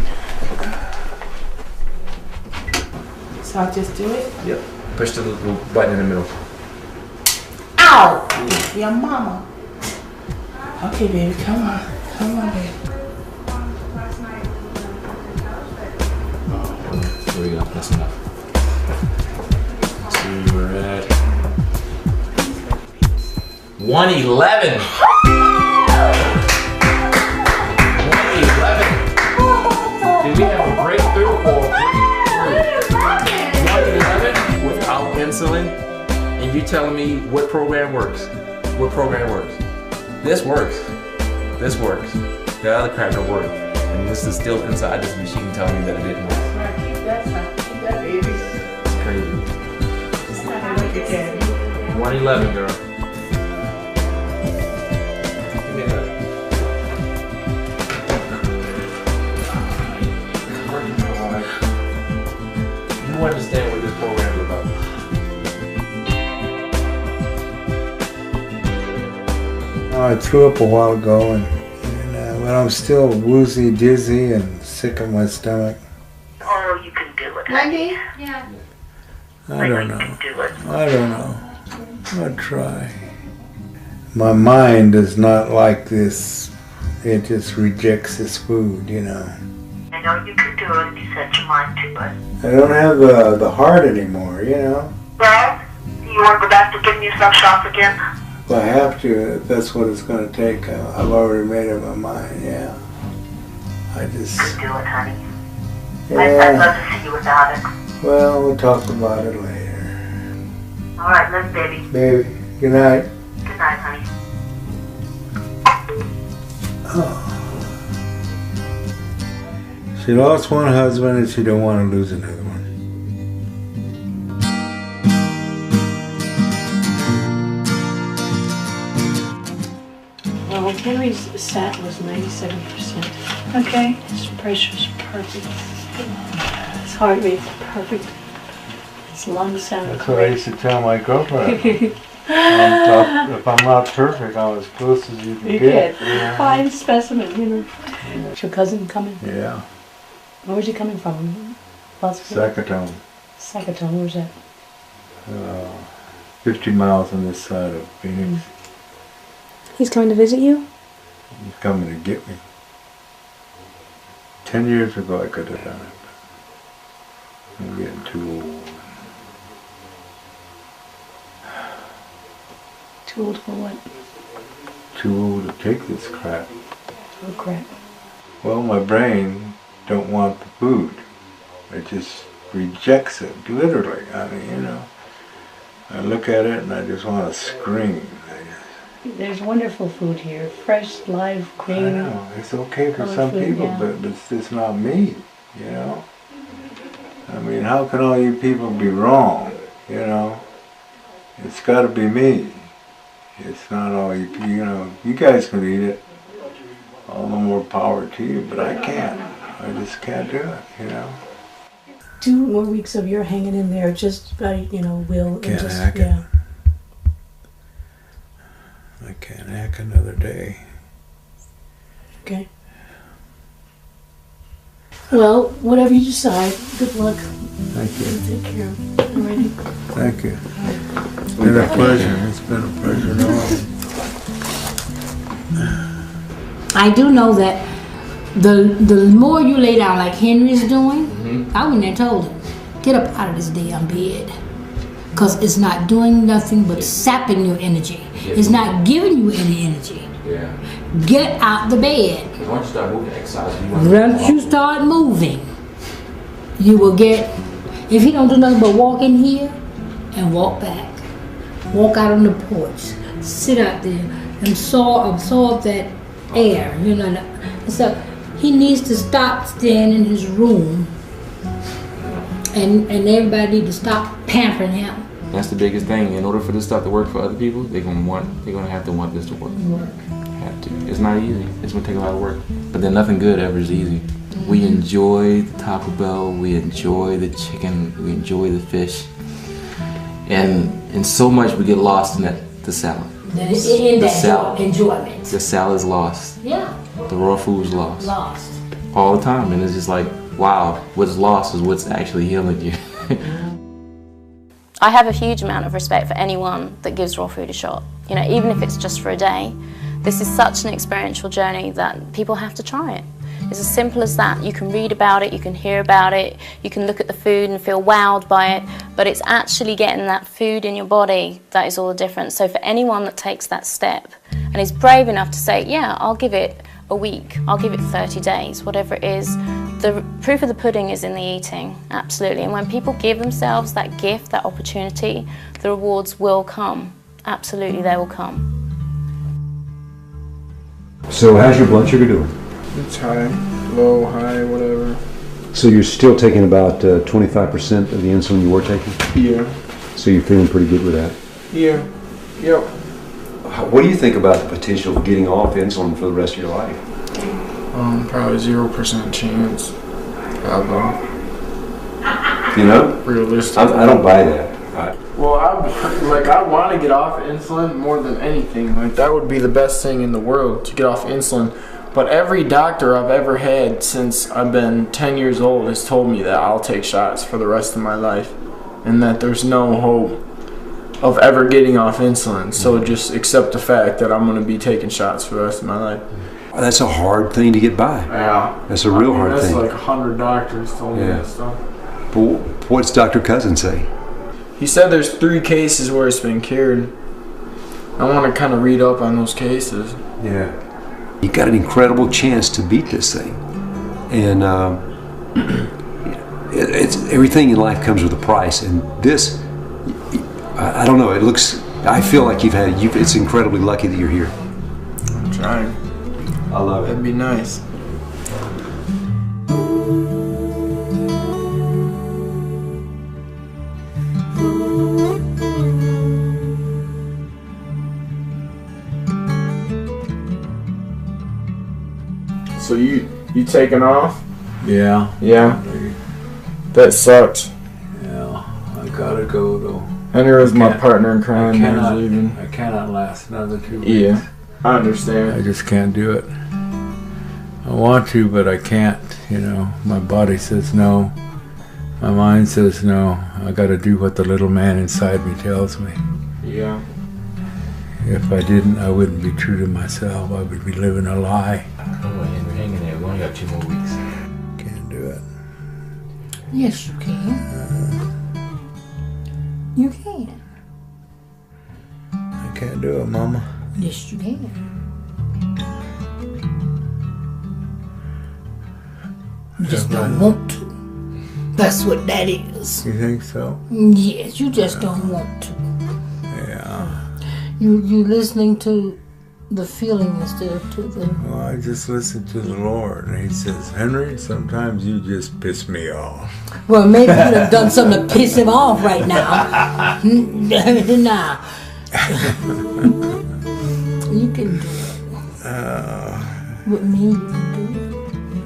So I'll just do it? Yep. Push the little button in the middle. Ow! Your mama. Okay, baby, come on. Come on, baby. There we go. That's enough. Let's see, we're at 111. 111. Did we have a breakthrough or breakthrough? 111 without insulin, and you telling me what program works? What program works? This works. This works. The other crap don't work. And this is still inside this machine telling me that it didn't work. Keep that, baby. It's crazy. It's not gonna look again. 111, girl. Give me that. You understand what this program is about. I threw up a while ago, and but I'm still woozy, dizzy, and sick in my stomach. Oh, you can do it. Wendy? Yeah. I don't know. I don't know. I'll try. My mind is not like this. It just rejects this food, you know. I know you can do it if you set your mind to it. I don't have the heart anymore, you know. Well, you want to go back to getting yourself shots again? If I have to, if that's what it's going to take. I've already made up my mind, yeah. I just... You can do it, honey. Yeah. I'd love to see you without it. Well, we'll talk about it later. All right, love you, baby. Baby, good night. Good night, honey. Oh. She lost one husband and she don't want to lose another one. Well, Henry's sat was 97%. Okay. His pressure's perfect. His heart rate's perfect. His lungs sound That's what I great. used to tell my girlfriend. If I'm not perfect, I'm as close as you can You get. get fine specimen, you know. Is your cousin coming? Yeah. Where's he coming from? Sakatone. Sakatone, where's that? 50 miles on this side of Phoenix. He's coming to visit you? He's coming to get me. 10 years ago I could have done it. I'm getting too old. Too old for what? Too old to take this crap. Oh crap. Well, my brain don't want the food. It just rejects it, literally. I mean, you know. I look at it and I just want to scream. There's wonderful food here. Fresh, live, cream. I know. It's okay for some food, people, yeah. but it's just not me, you know? I mean, how can all you people be wrong, you know? It's got to be me. It's not all you know, you guys can eat it. All the more power to you, but I can't. I just can't do it, you know? 2 more weeks of your hanging in there, just by, you know, will. Can't and just, hack it. yeah. I can't hack another day. Okay. Well, whatever you decide, good luck. Thank you. Take care. You ready? Thank you. It's been a pleasure. It's been a pleasure knowing. I do know that the more you lay down like Henry's doing, I wouldn't have told him, get up out of this damn bed. Because it's not doing nothing but sapping your energy. It's not giving you any energy. Yeah. Get out the bed. Once you start moving, exercise. Once you start moving, you will get, if he don't do nothing but walk in here and walk back. Walk out on the porch. Sit out there and absorb that air. You know, so he needs to stop staying in his room, and everybody need to stop pampering him. That's the biggest thing. In order for this stuff to work for other people, they're gonna have to want this to work. Have to. It's not easy. It's gonna take a lot of work. But then nothing good ever is easy. We enjoy the Taco Bell. We enjoy the chicken. We enjoy the fish. And so much we get lost in the salad. In that enjoyment. The salad's lost. Yeah. The raw food's lost. Lost. All the time. And it's just like, wow, what's lost is what's actually healing you. I have a huge amount of respect for anyone that gives raw food a shot. You know, even if it's just for a day. This is such an experiential journey that people have to try it. It's as simple as that. You can read about it, you can hear about it, you can look at the food and feel wowed by it, but it's actually getting that food in your body that is all the difference. So for anyone that takes that step and is brave enough to say, yeah, I'll give it a week, I'll give it 30 days, whatever it is, the proof of the pudding is in the eating, absolutely. And when people give themselves that gift, that opportunity, the rewards will come. Absolutely, they will come. So how's your blood sugar doing? It's high, low, high, whatever. So you're still taking about 25% of the insulin you were taking? Yeah. So you're feeling pretty good with that? Yeah. Yep. What do you think about the potential of getting off insulin for the rest of your life? Probably 0% chance. Probably. You know? Realistic. I don't buy that. Well, I want to get off insulin more than anything. Like, that would be the best thing in the world, to get off insulin. But every doctor I've ever had since I've been 10 years old has told me that I'll take shots for the rest of my life, and that there's no hope of ever getting off insulin. So just accept the fact that I'm going to be taking shots for the rest of my life. That's a hard thing to get by. Yeah. That's a real hard thing. That's like 100 doctors told me that stuff. But what's Dr. Cousin say? He said there's 3 cases where it's been cured. I want to kind of read up on those cases. Yeah. You got an incredible chance to beat this thing. And it's everything in life comes with a price. And this, I don't know, I feel like it's incredibly lucky that you're here. I'm trying. I love it. That'd be nice. So you taking off? Yeah. Yeah. That sucks. Yeah. I gotta go though. Henry was my partner in crime. I cannot last another 2 weeks. Yeah. I understand. I just can't do it. I want to, but I can't. You know, my body says no. My mind says no. I gotta do what the little man inside me tells me. Yeah. If I didn't, I wouldn't be true to myself. I would be living a lie. Oh, Henry, hang in there. We only got 2 more weeks. Can't do it. Yes, you can. You can. I can't do it, Mama. Yes, you can. You just don't want to. That's what that is. You think so? Yes, you just don't want to. Yeah. You listening to the feeling instead of to the... Well, I just listen to the Lord, and He says, Henry, sometimes you just piss me off. Well, maybe you could have done something to piss him off right now. Now. You can do it. With me, you can do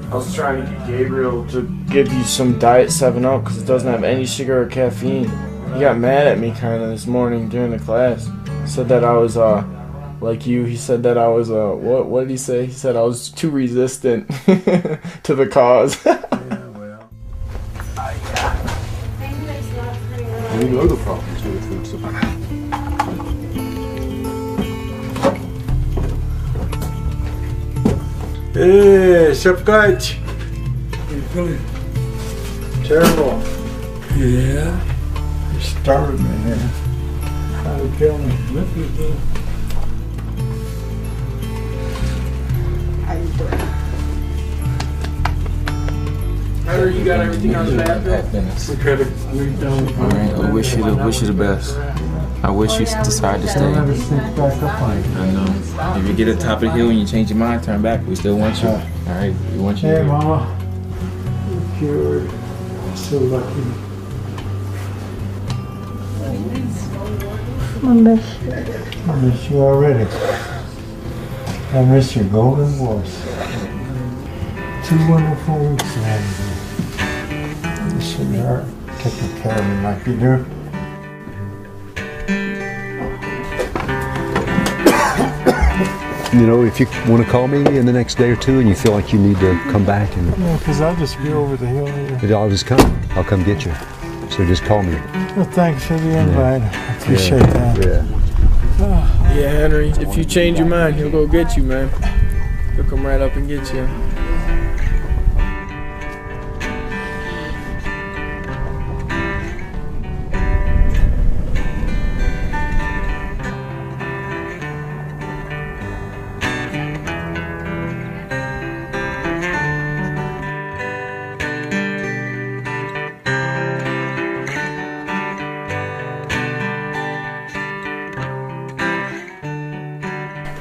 it. I was trying to get Gabriel to give you some Diet 7-Up because it doesn't have any sugar or caffeine. He got mad at me kind of this morning during the class. Said that I was, like you, he said that I was, what did he say? He said I was too resistant to the cause. We know the problems with food supply. Hey, Shepkach. You feeling terrible? Yeah. You starved me, man. Trying to kill me. Look at this. How you doing? Henry, you got everything on the map? Alright, I wish you the best. I wish you decide to stay. I know. If you get to the top of the hill and you change your mind, turn back. We still want you. Alright, we want you. Hey, Mama. You're cured. So lucky. I miss you. I miss you already. I miss your golden voice. 2 wonderful weeks ahead of you. Sweetheart, taking care of me like you do. You know, if you want to call me in the next day or 2 and you feel like you need to come back, and Yeah, because I'll just be over the hill here. I'll just come. I'll come get you. So just call me. Well, thanks for the invite. I appreciate that. Yeah, Henry, if you change your mind, he'll go get you, man. He'll come right up and get you.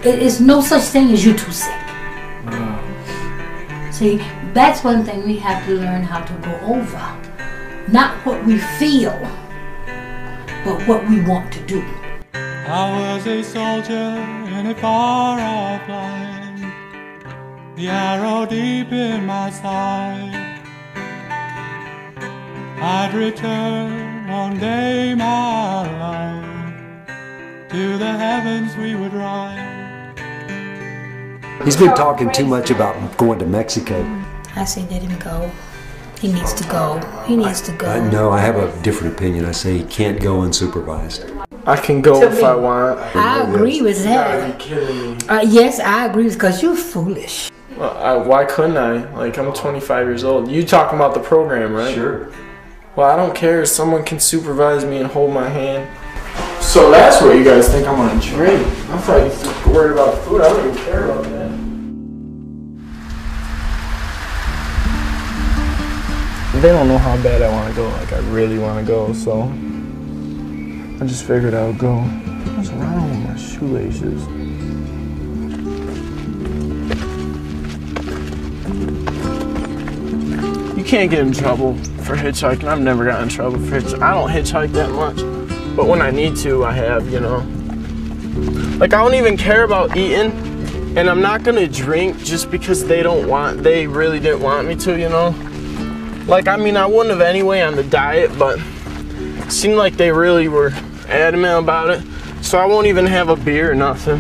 It is no such thing as you too sick. See, that's one thing we have to learn how to go over. Not what we feel, but what we want to do. I was a soldier in a far-off land, the arrow deep in my side. I'd return one day, my life, to the heavens we would ride. He's been talking too much about going to Mexico. I say let him go. He needs to go. He needs to go. No, I have a different opinion. I say he can't go unsupervised. I can go if I want. I agree with that. Are you kidding me? Yes, I agree because you're foolish. Well, why couldn't I? Like, I'm 25 years old. You talking about the program, right? Sure. Well, I don't care. Someone can supervise me and hold my hand. So that's what you guys think I'm gonna drink. I thought you were worried about the food. I don't even care about that. They don't know how bad I want to go. Like, I really want to go, so I just figured I would go. What's wrong with my shoelaces? You can't get in trouble for hitchhiking. I've never gotten in trouble for hitchhiking. I don't hitchhike that much, but when I need to, I have, you know. Like, I don't even care about eating, and I'm not gonna drink just because they really didn't want me to, you know. Like, I mean, I wouldn't have anyway on the diet, but it seemed like they really were adamant about it, so I won't even have a beer or nothing.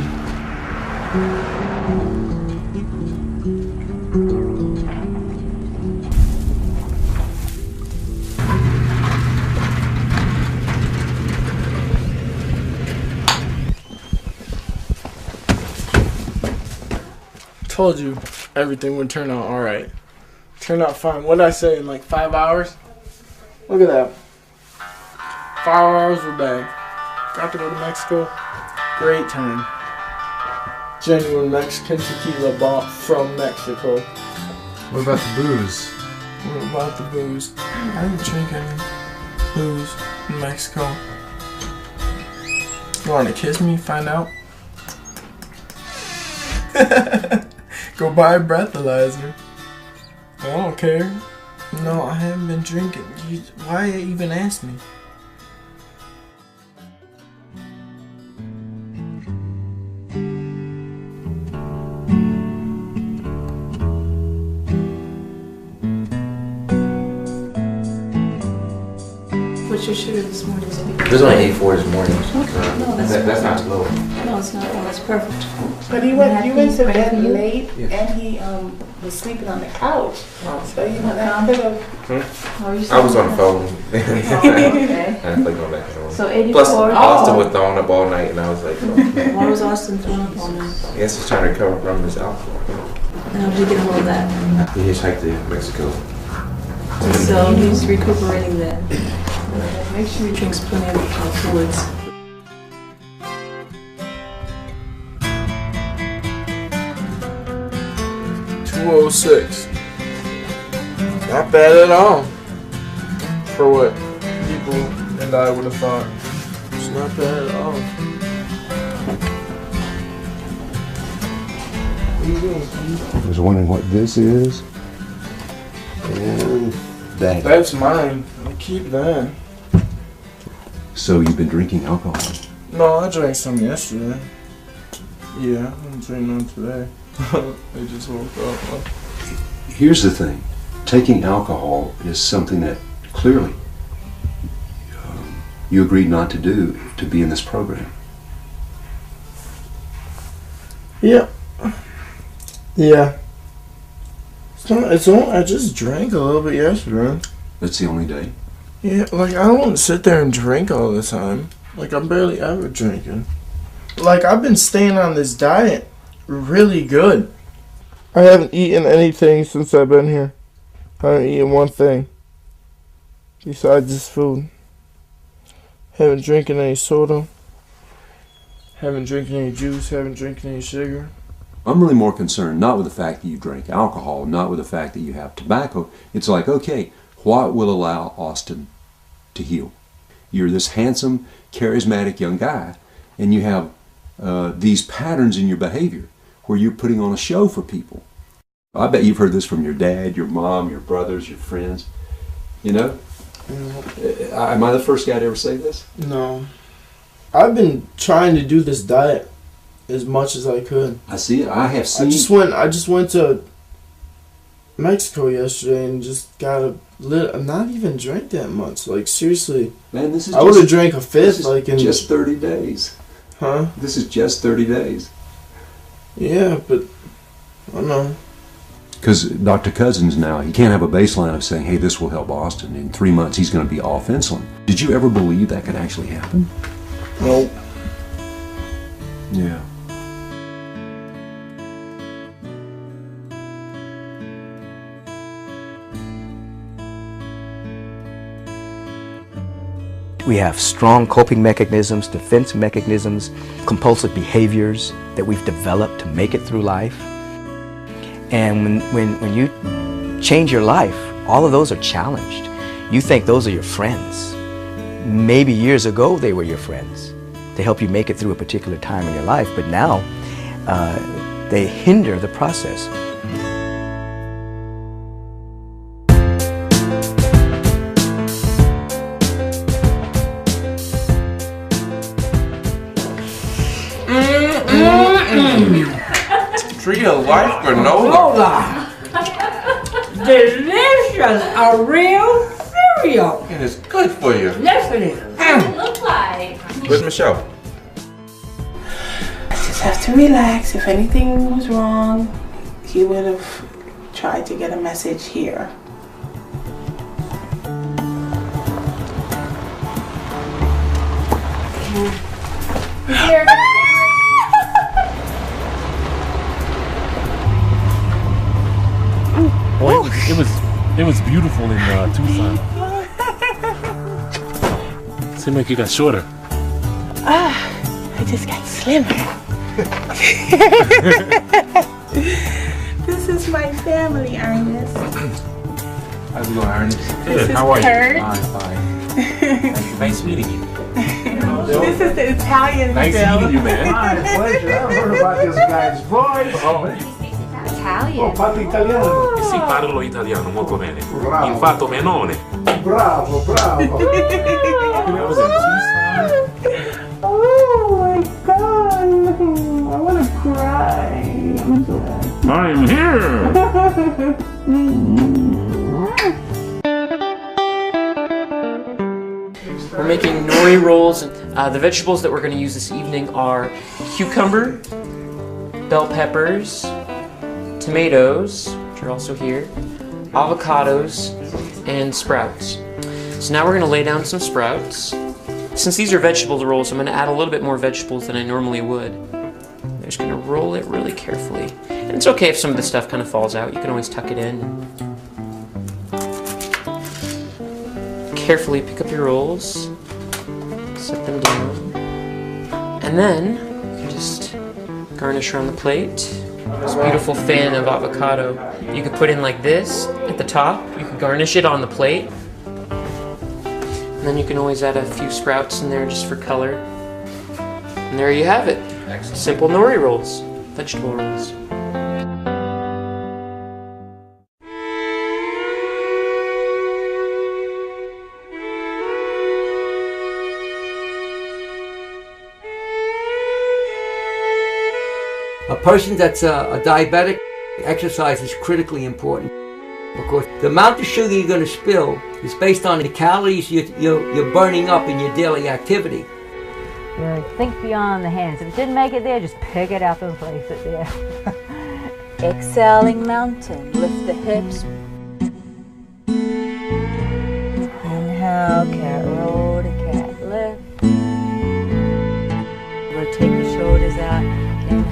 Told you everything would turn out alright. Turned out fine. What did I say, in like 5 hours? Look at that. 5 hours we're back. Got to go to Mexico. Great time. Genuine Mexican tequila bought from Mexico. What about the booze? What about the booze? I didn't drink any booze in Mexico. You want to kiss me? Find out? Go buy a breathalyzer. I don't care. No, I haven't been drinking. Why even ask me? What's your sugar this morning? There's only 84 this morning. No, That's not low. No, it's not. No, that's perfect. But you went to bed late, and he was sleeping on the couch. So you went down to the... I was on the phone. Okay. I had to go back and forth. So 84. Plus, Austin was thrown up all night, and I was like, Why was Austin thrown up all night? I guess he's trying to recover from his alcohol. And how did you get a hold of that? He hitchhiked to Mexico. So he's recuperating then. Make sure he drinks plenty of fluids. $2.06. Not bad at all. For what people and I would have thought. It's not bad at all. What are you doing, Steve? I was wondering what this is. And that. That's mine. I keep that. So you've been drinking alcohol? No, I drank some yesterday. Yeah, I didn't drink none today. I just woke up. Here's the thing. Taking alcohol is something that clearly you agreed not to do to be in this program. Yeah. Yeah. It's not, I just drank a little bit yesterday. That's the only day? Yeah, like I don't sit there and drink all the time. Like I'm barely ever drinking. Like I've been staying on this diet really good. I haven't eaten anything since I've been here. I haven't eaten one thing besides this food. Haven't drinking any soda. Haven't drinking any juice. Haven't drinking any sugar. I'm really more concerned not with the fact that you drink alcohol, not with the fact that you have tobacco. It's like, okay, what will allow Austin to heal? You're this handsome, charismatic young guy, and you have these patterns in your behavior where you're putting on a show for people. I bet you've heard this from your dad, your mom, your brothers, your friends. You know? Am I the first guy to ever say this? No. I've been trying to do this diet as much as I could. I see it. I have seen. I just went to Mexico yesterday and just got not even drank that much. Like seriously, man, this is. I would have drank a fifth. Like in just 30 days. Huh? This is just 30 days. Yeah, but I don't know. Because Dr. Cousins now, he can't have a baseline of saying, hey, this will help Austin. In 3 months, he's going to be off insulin. Did you ever believe that could actually happen? Nope. Yeah. We have strong coping mechanisms, defense mechanisms, compulsive behaviors that we've developed to make it through life. And when you change your life, all of those are challenged. You think those are your friends. Maybe years ago they were your friends to help you make it through a particular time in your life, but now they hinder the process. Tree of Life granola. Delicious, a real cereal. And it's good for you. Yes, it is. What does it look like? Where's Michelle? I just have to relax. If anything was wrong, he would have tried to get a message here. Here. Well, it was beautiful in Tucson. Seemed like you got shorter. I just got slimmer. This is my family, Ernest. How's it going, Ernest? This is Kurt. Fine. Nice meeting you. This is the Italian Nice Bill. meeting you, man. My pleasure. I've heard about this guy's voice. Italian. Oh, parli italiano. Sì, parlo italiano molto bene. Bravo. Infatti, menone. Bravo, bravo. Oh my god. I want to cry. I am here. We're making nori rolls. The vegetables that we're going to use this evening are cucumber, bell peppers, tomatoes, which are also here, avocados, and sprouts. So now we're going to lay down some sprouts. Since these are vegetable rolls, I'm going to add a little bit more vegetables than I normally would. I'm just going to roll it really carefully. And it's okay if some of the stuff kind of falls out. You can always tuck it in. Carefully pick up your rolls, set them down, and then you can just garnish around the plate. This beautiful fan of avocado you could put in like this at the top. You can garnish it on the plate, and then you can always add a few sprouts in there just for color. And there you have it. Simple nori rolls, vegetable rolls. A person that's a diabetic, exercise is critically important because the amount of sugar you're going to spill is based on the calories you're burning up in your daily activity. Think beyond the hands. If it didn't make it there, just pick it up and place it there. Exhaling mountain. Lift the hips. Inhale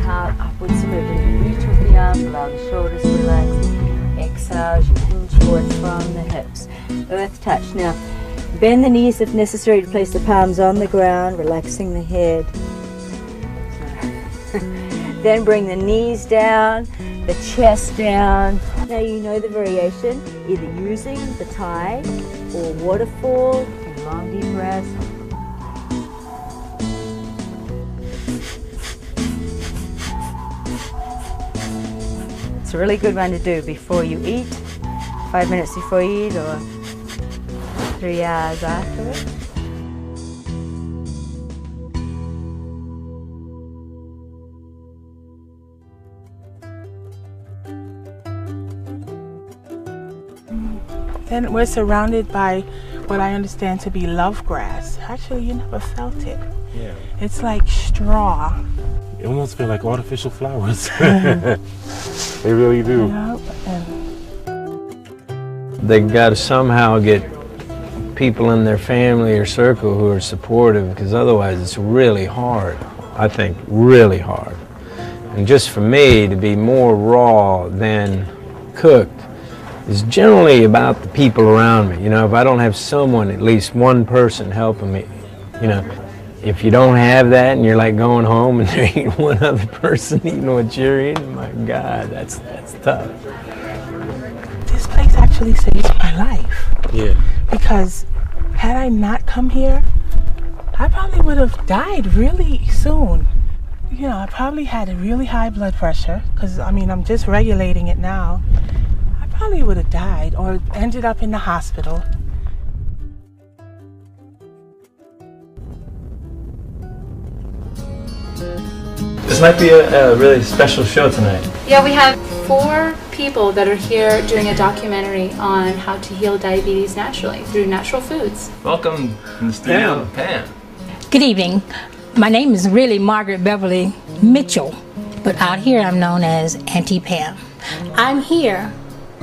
heart upwards to move. Reach with the arms, allow the shoulders to relax. Exhale as you hinge forwards from the hips. Earth touch. Now, bend the knees if necessary to place the palms on the ground, relaxing the head. Then bring the knees down, the chest down. Now you know the variation, either using the tide or waterfall, and long deep breaths. It's a really good one to do before you eat, 5 minutes before you eat, or 3 hours afterwards. Then we're surrounded by what I understand to be love grass. Actually, you never felt it. Yeah. It's like straw. It almost feel like artificial flowers. They really do. They got to somehow get people in their family or circle who are supportive, because otherwise it's really hard. I think really hard. And just for me to be more raw than cooked is generally about the people around me. You know, if I don't have someone, at least one person helping me, you know, if you don't have that and you're like going home and there ain't one other person eating what you're eating, my God, that's tough. This place actually saved my life. Yeah. Because had I not come here, I probably would have died really soon. You know, I probably had a really high blood pressure, because I mean, I'm just regulating it now. I probably would have died or ended up in the hospital. This might be a really special show tonight. Yeah, we have 4 people that are here doing a documentary on how to heal diabetes naturally through natural foods. Welcome in the studio, Pam. Good evening. My name is really Margaret Beverly Mitchell, but out here I'm known as Auntie Pam. I'm here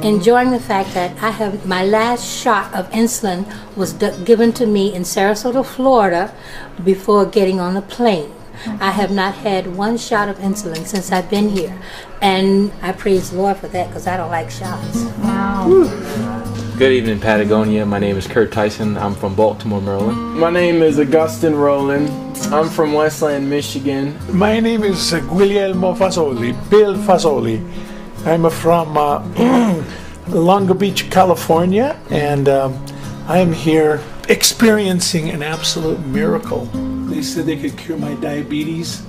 enjoying the fact that I have my last shot of insulin was given to me in Sarasota, Florida before getting on the plane. I have not had one shot of insulin since I've been here, and I praise the Lord for that because I don't like shots. Wow. Good evening, Patagonia. My name is Kurt Tyson. I'm from Baltimore, Maryland. My name is Augustin Rowland. I'm from Westland, Michigan. My name is Guglielmo Fasoli, Bill Fasoli. I'm from Long Beach, California, and I am here experiencing an absolute miracle. They said they could cure my diabetes.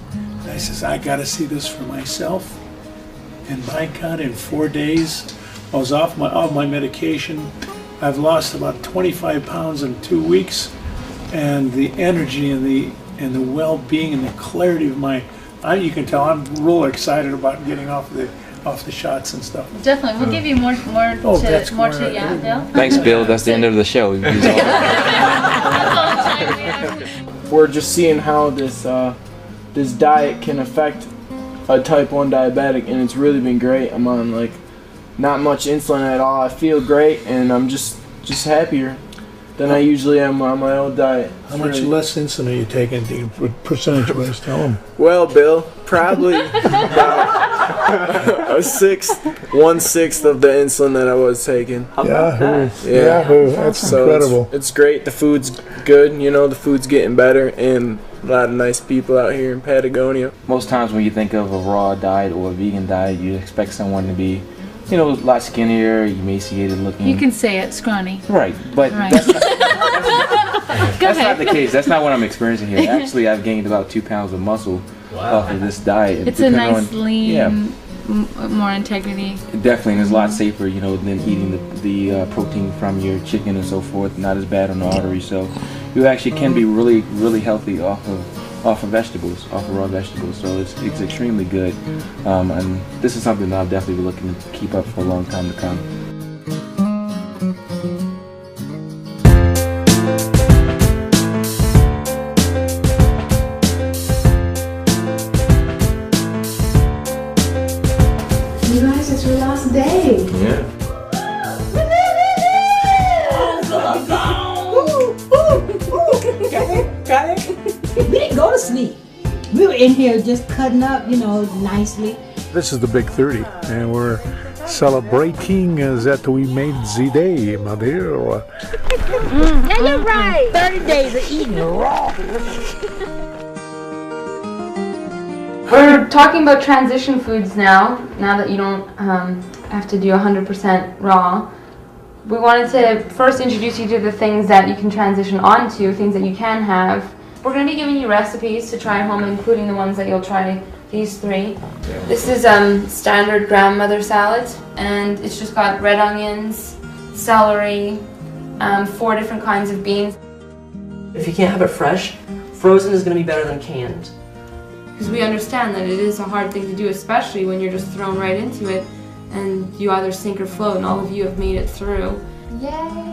I says, I gotta see this for myself. And by God, in 4 days, I was off my medication. I've lost about 25 pounds in 2 weeks, and the energy and the well-being and the clarity of you can tell I'm real excited about getting off the shots and stuff. Definitely, we'll give you more to Bill. Thanks, Bill. That's the end of the show. We're just seeing how this this diet can affect a type 1 diabetic, and it's really been great. I'm on like not much insulin at all. I feel great, and I'm just happier than I usually am on my old diet. How much less insulin are you taking? Percentage-wise, tell them. Well, Bill, probably about 1/6 of the insulin that I was taking. Yahoo! That's incredible. It's great. The food's good. You know, the food's getting better, and a lot of nice people out here in Patagonia. Most times when you think of a raw diet or a vegan diet, you expect someone to be, you know, a lot skinnier, emaciated looking. You can say it, scrawny. Right, but Right. that's not the case. That's not what I'm experiencing here. Actually, I've gained about 2 pounds of muscle off of this diet. It's a nice, lean, more integrity. Definitely, and it's a lot safer, you know, than eating the protein from your chicken and so forth. Not as bad on the arteries, so you actually can be really, really healthy off of vegetables, off of raw vegetables. So it's extremely good, and this is something that I'll definitely be looking to keep up for a long time to come. You guys, it's your last day. Yeah. We didn't go to sleep. We were in here just cutting up, you know, nicely. This is the big 30, and we're celebrating that we made the day, my dear. Yeah, you're right. 30 days of eating raw. We're talking about transition foods now that you don't have to do 100% raw. We wanted to first introduce you to the things that you can transition onto, things that you can have. We're going to be giving you recipes to try at home, including the ones that you'll try, these 3. This is standard grandmother salad, and it's just got red onions, celery, 4 different kinds of beans. If you can't have it fresh, frozen is going to be better than canned. Because we understand that it is a hard thing to do, especially when you're just thrown right into it and you either sink or float, and all of you have made it through. Yay!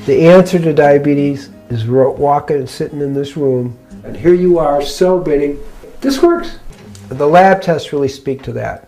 The answer to diabetes is walking and sitting in this room, and here you are celebrating. This works. The lab tests really speak to that.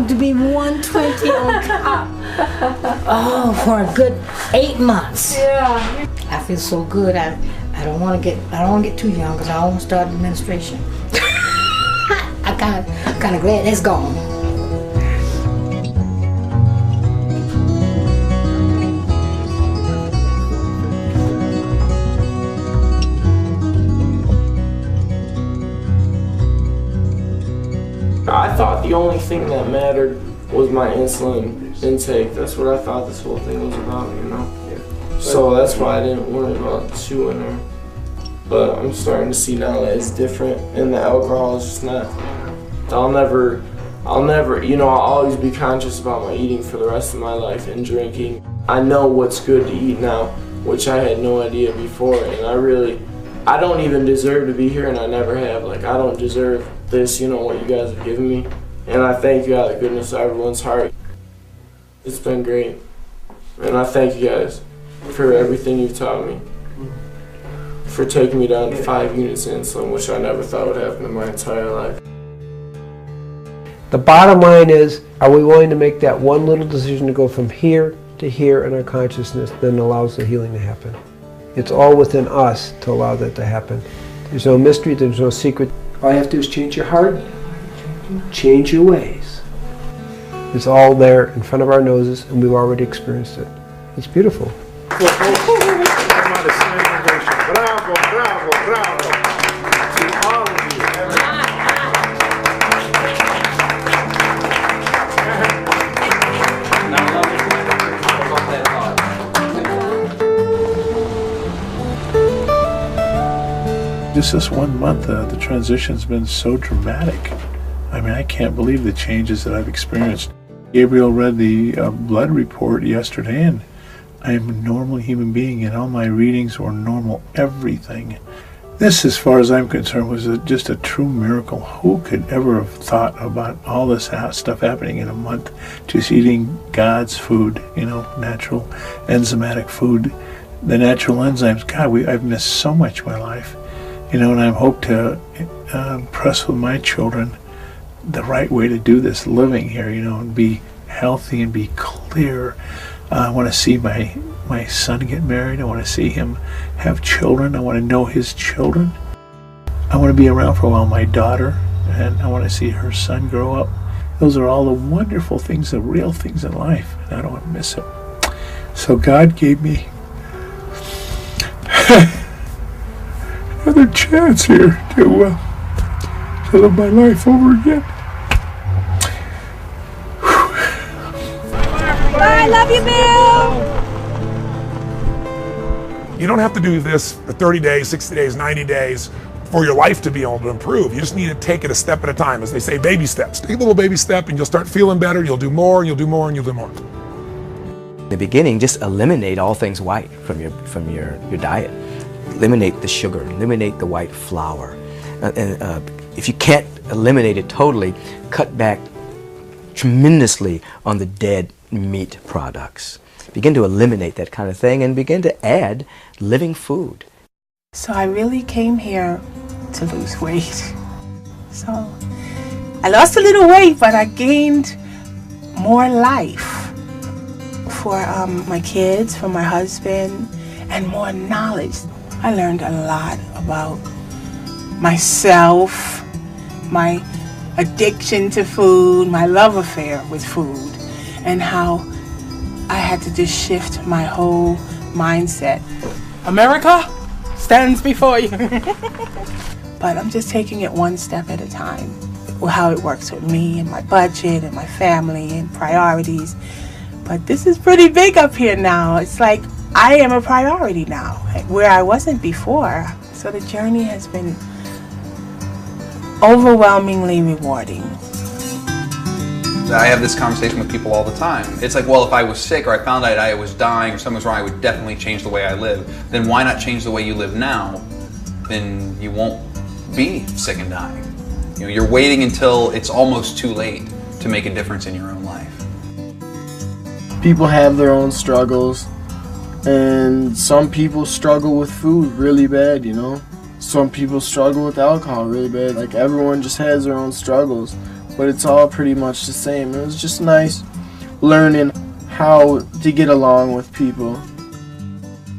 To be 120 on top. Oh, for a good 8 months. Yeah. I feel so good. I don't want to get too young because I don't want to start administration. I'm kind of glad it's gone. I thought the only thing that mattered was my insulin intake. That's what I thought this whole thing was about, you know? So that's why I didn't worry about chewing her. But I'm starting to see now that it's different, and the alcohol is just not. I'll never, you know, I'll always be conscious about my eating for the rest of my life and drinking. I know what's good to eat now, which I had no idea before, and I don't even deserve to be here, and I never have. Like, I don't deserve this, you know, what you guys have given me. And I thank you out of the goodness of everyone's heart. It's been great. And I thank you guys for everything you've taught me. For taking me down to 5 units of insulin, which I never thought would happen in my entire life. The bottom line is, are we willing to make that one little decision to go from here to here in our consciousness that allows the healing to happen? It's all within us to allow that to happen. There's no mystery, there's no secret. All you have to do is change your heart, change your ways. It's all there in front of our noses, and we've already experienced it. It's beautiful. Bravo, bravo, bravo. To all of you. Just this 1 month, the transition's been so dramatic. I mean, I can't believe the changes that I've experienced. Gabriel read the blood report yesterday, and I'm a normal human being, and all my readings were normal, everything. This, as far as I'm concerned, was just a true miracle. Who could ever have thought about all this stuff happening in a month? Just eating God's food, you know, natural, enzymatic food. The natural enzymes, God, I've missed so much in my life. You know, and I hope to impress with my children the right way to do this living here, you know, and be healthy and be clear. I want to see my son get married. I want to see him have children. I want to know his children. I want to be around for a while, my daughter, and I want to see her son grow up. Those are all the wonderful things, the real things in life, and I don't want to miss it. So God gave me another chance here to live my life over again. I love you, Bill. You don't have to do this for 30 days, 60 days, 90 days for your life to be able to improve. You just need to take it a step at a time. As they say, baby steps. Take a little baby step and you'll start feeling better. You'll do more, and you'll do more, and you'll do more. In the beginning, just eliminate all things white from your diet. Eliminate the sugar, eliminate the white flour. If you can't eliminate it totally, cut back tremendously on the dead meat products. Begin to eliminate that kind of thing and begin to add living food. So I really came here to lose weight. So I lost a little weight, but I gained more life for my kids, for my husband, and more knowledge. I learned a lot about myself, my addiction to food, my love affair with food, and how I had to just shift my whole mindset. America stands before you. But I'm just taking it one step at a time. How it works with me and my budget and my family and priorities. But this is pretty big up here now. It's like I am a priority now, where I wasn't before. So the journey has been overwhelmingly rewarding. I have this conversation with people all the time. It's like, well, if I was sick or I found out I was dying or something was wrong, I would definitely change the way I live. Then why not change the way you live now? Then you won't be sick and dying. You know, you're waiting until it's almost too late to make a difference in your own life. People have their own struggles, and some people struggle with food really bad, you know? Some people struggle with alcohol really bad. Like, everyone just has their own struggles, but it's all pretty much the same. It was just nice learning how to get along with people.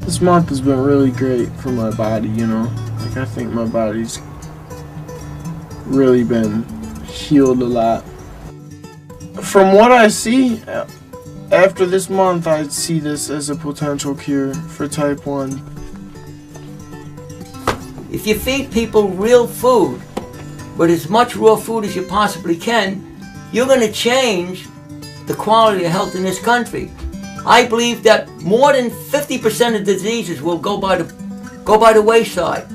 This month has been really great for my body, you know? Like, I think my body's really been healed a lot. From what I see, after this month, I see this as a potential cure for type 1. If you feed people real food, with as much raw food as you possibly can, you're going to change the quality of health in this country. I believe that more than 50% of diseases will go by the wayside.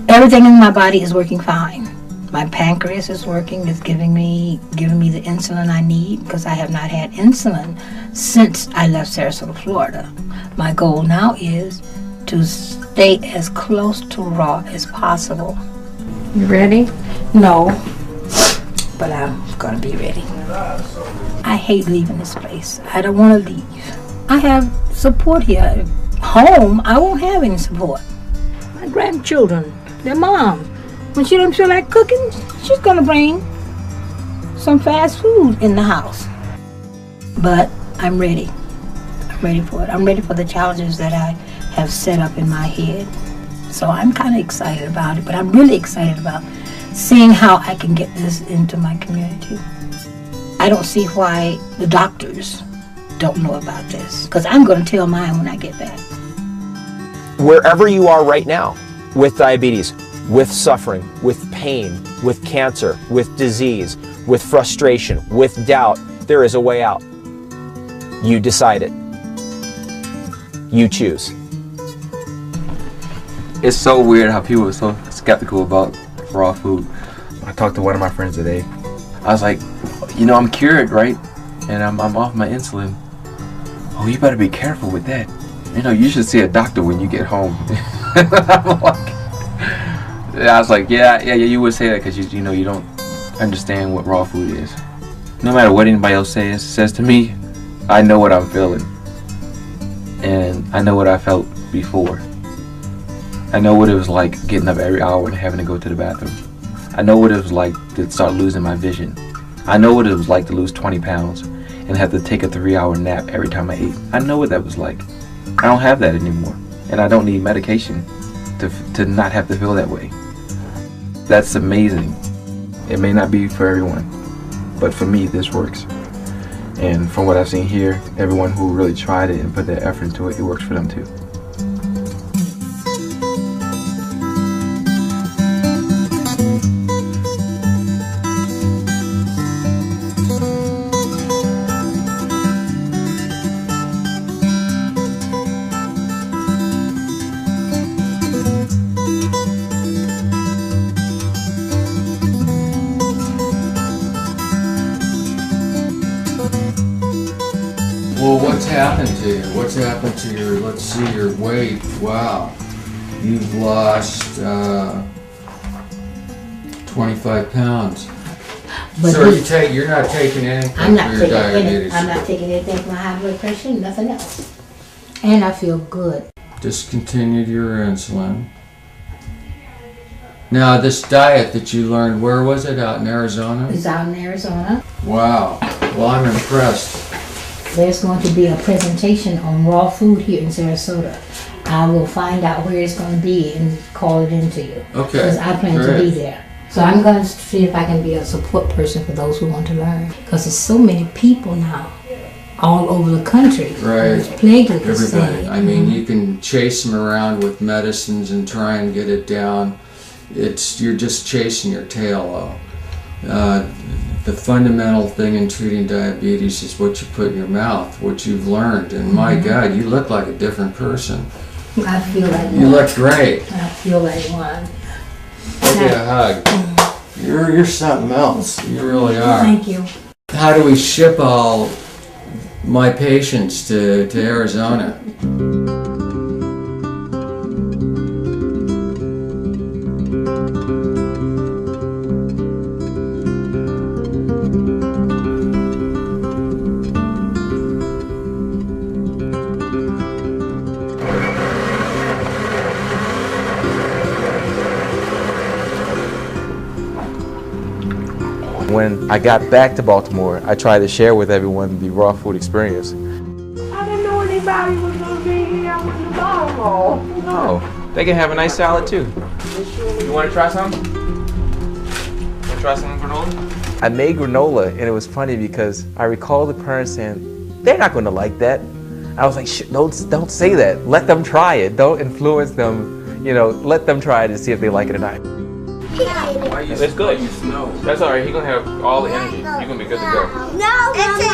Everything in my body is working fine. My pancreas is working, it's giving me the insulin I need, because I have not had insulin since I left Sarasota, Florida. My goal now is to stay as close to raw as possible. You ready? No, but I'm gonna be ready. I hate leaving this place. I don't want to leave. I have support here. Home, I won't have any support. My grandchildren, their mom, when she don't feel like cooking, she's gonna bring some fast food in the house. But I'm ready. I'm ready for it. I'm ready for the challenges that I have set up in my head. So I'm kind of excited about it, but I'm really excited about seeing how I can get this into my community. I don't see why the doctors don't know about this, because I'm going to tell mine when I get back. Wherever you are right now, with diabetes, with suffering, with pain, with cancer, with disease, with frustration, with doubt, there is a way out. You decide it. You choose. It's so weird how people are so skeptical about raw food. I talked to one of my friends today. I was like, you know, I'm cured, right? And I'm off my insulin. Oh, you better be careful with that. You know, you should see a doctor when you get home. I was like, yeah, you would say that because you know you don't understand what raw food is. No matter what anybody else says to me, I know what I'm feeling, and I know what I felt before. I know what it was like getting up every hour and having to go to the bathroom. I know what it was like to start losing my vision. I know what it was like to lose 20 pounds and have to take a 3-hour nap every time I ate. I know what that was like. I don't have that anymore, and I don't need medication to not have to feel that way. That's amazing. It may not be for everyone, but for me, this works. And from what I've seen here, everyone who really tried it and put their effort into it, it works for them too. great. Wow. You've lost 25 pounds. But So you're not taking anything I'm not for your taking diabetes? I'm not taking anything for my high blood pressure, nothing else. And I feel good. Discontinued your insulin. Now, this diet that you learned, where was it? Out in Arizona? It's out in Arizona. Wow. Well, I'm impressed. There's going to be a presentation on raw food here in Sarasota. I will find out where it's going to be and call it into you. Okay. Because I plan to be there. So I'm going to see if I can be a support person for those who want to learn. Because there's so many people now all over the country who's plagued with this Everybody. thing. I mean, you can chase them around with medicines and try and get it down. You're just chasing your tail, though. The fundamental thing in treating diabetes is what you put in your mouth, what you've learned. And my God, you look like a different person. I feel like You one. look great. I feel like one. Give you a hug. You're something else. You really are. Thank you. How do we ship all my patients to Arizona? When I got back to Baltimore, I tried to share with everyone the raw food experience. I didn't know anybody was going to be here with the bottle. Oh, they can have a nice salad too. You want to try some? Want to try some granola? I made granola, and it was funny because I recall the parents saying, they're not going to like that. I was like, don't say that. Let them try it. Don't influence them. You know, let them try it and see if they like it or not. It's good. That's all right. You're gonna have all the energy. You're gonna be good to go. No, it tastes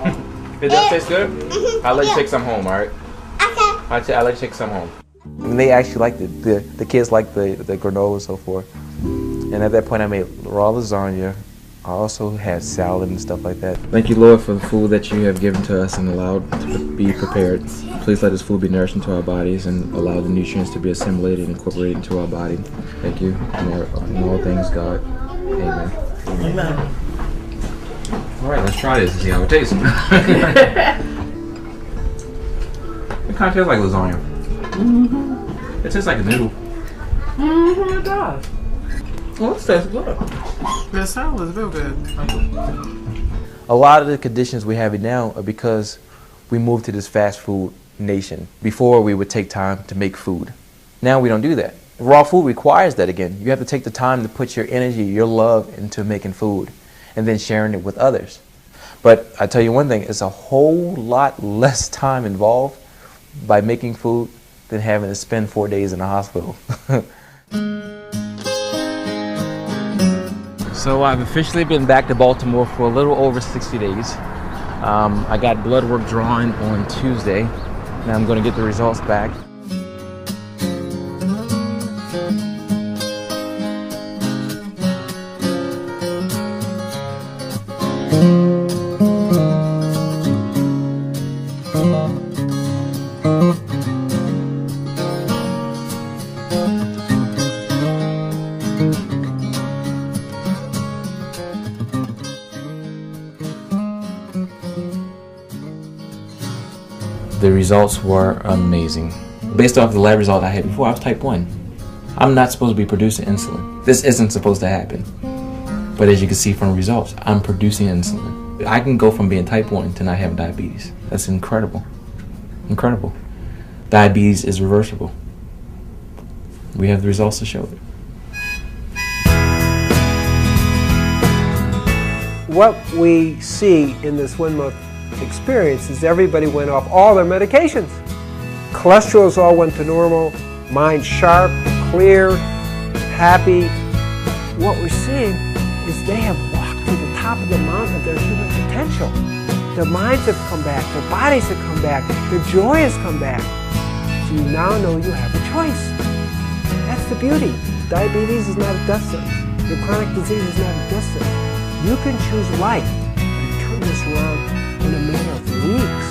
good. It does taste good? I'll let you take some home, all right? Okay. I'll let you take some home. And they actually liked it. The kids liked the granola and so forth. And at that point, I made raw lasagna. I also had salad and stuff like that. Thank you, Lord, for the food that you have given to us and allowed to be prepared. Please let this food be nourished into our bodies and allow the nutrients to be assimilated and incorporated into our body. Thank you. In all things, God. Amen. Amen. All right, let's try this and see how it tastes. It kind of tastes like lasagna. Mm-hmm. It tastes like a noodle. Mm-hmm, it does. Well, it tastes good. That salad is real good. A lot of the conditions we have now are because we moved to this fast food nation. Before, we would take time to make food. Now we don't do that. Raw food requires that again. You have to take the time to put your energy, your love into making food and then sharing it with others. But I tell you one thing, it's a whole lot less time involved by making food than having to spend 4 days in the hospital. So I've officially been back to Baltimore for a little over 60 days. I got blood work drawn on Tuesday. Now I'm going to get the results back. The results were amazing. Based off the lab result I had before, I was type 1. I'm not supposed to be producing insulin. This isn't supposed to happen. But as you can see from the results, I'm producing insulin. I can go from being type 1 to not having diabetes. That's incredible. Incredible. Diabetes is reversible. We have the results to show it. What we see in this 1 month experience is everybody went off all their medications. Cholesterols all went to normal, mind sharp, clear, happy. What we're seeing is they have walked to the top of the mountain of their human potential. Their minds have come back, their bodies have come back, their joy has come back. So you now know you have a choice. That's the beauty. Diabetes is not a death sentence. Your chronic disease is not a death sentence. You can choose life and turn this around in a matter of weeks.